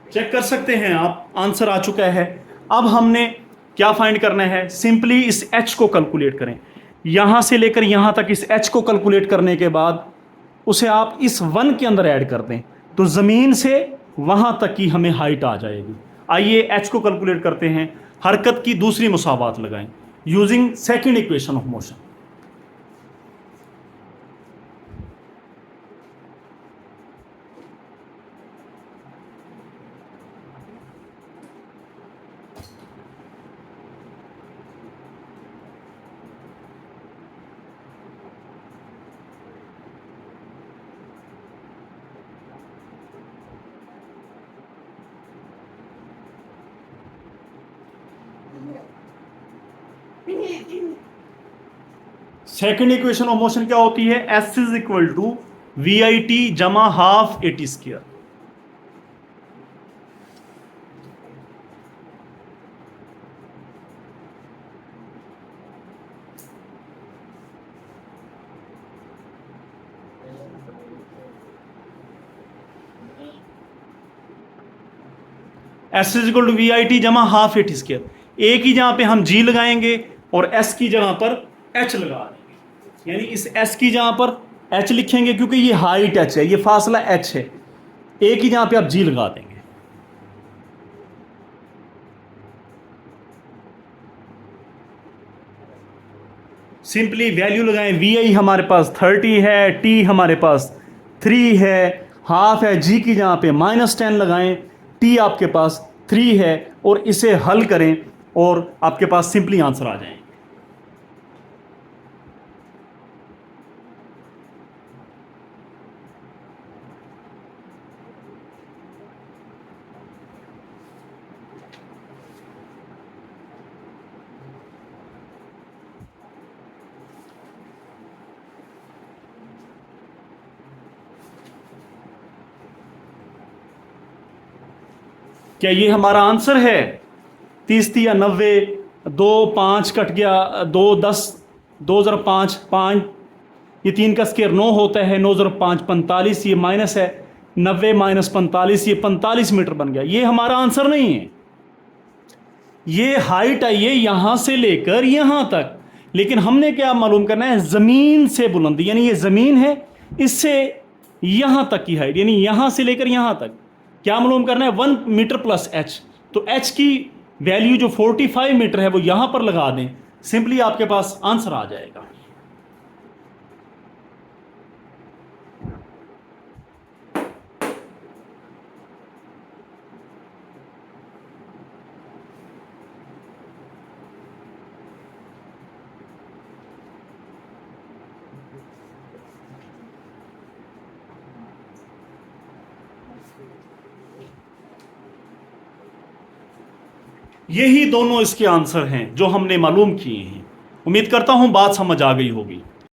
चेक कर सकते हैं आप, आंसर आ चुका है। अब हमने क्या फाइंड करना है, सिंपली इस एच को कैलकुलेट करें, यहां से लेकर यहां तक इस एच को कैलकुलेट करने के बाद उसे आप इस 1 के अंदर ऐड कर दें तो जमीन से वहां तक की हमें हाइट आ जाएगी। आइए एच को कैलकुलेट करते हैं, हरकत की दूसरी मुसावात लगाएं using second equation of motion. Second equation of motion क्या होती है, S is equal to we I t जमा half A t square. S is equal to we I t जमा half A t square. A की जगह पे हम जी लगाएंगे और एस की जगह पर एच लगा देंगे, यानी इस एस की जगह पर एच लिखेंगे क्योंकि ये हाइट एच है, ये फासला एच है। ए की जगह पे आप जी लगा देंगे। सिंपली वैल्यू लगाएं, वी आई हमारे पास 30 है, टी हमारे पास 3 है, हाफ है, जी की जगह पे -10 लगाएं, टी आपके पास 3 है और इसे हल करें और आपके पास सिंपली आंसर आ जाएंगे। क्या ये हमारा आंसर है? 30 या 90, 2 5 कट गया, 2 10, 2 ज़रा 5 5, ये 3 का स्क्वायर 9 होता है, 9 ज़रा 5 45, ये माइनस है, 90 - 45 ये 45 मीटर बन गया। ये हमारा आंसर नहीं है। ये हाइट आई है यहाँ से लेकर यहाँ तक, लेकिन हमने क्या मालूम करना है? ज़मीन से बुलंदी, यानी ये ज़मीन है, इससे यहाँ तक की हाइट, यानी यहाँ से लेकर यहाँ तक क्या मालूम करना है? 1 मीटर प्लस एच। तो एच की वैल्यू जो 45 मीटर है वो यहाँ पर लगा दें, सिंपली आपके पास आंसर आ जाएगा। यही दोनों इसके आंसर हैं जो हमने मालूम किए हैं। उम्मीद करता हूं बात समझ आ गई होगी।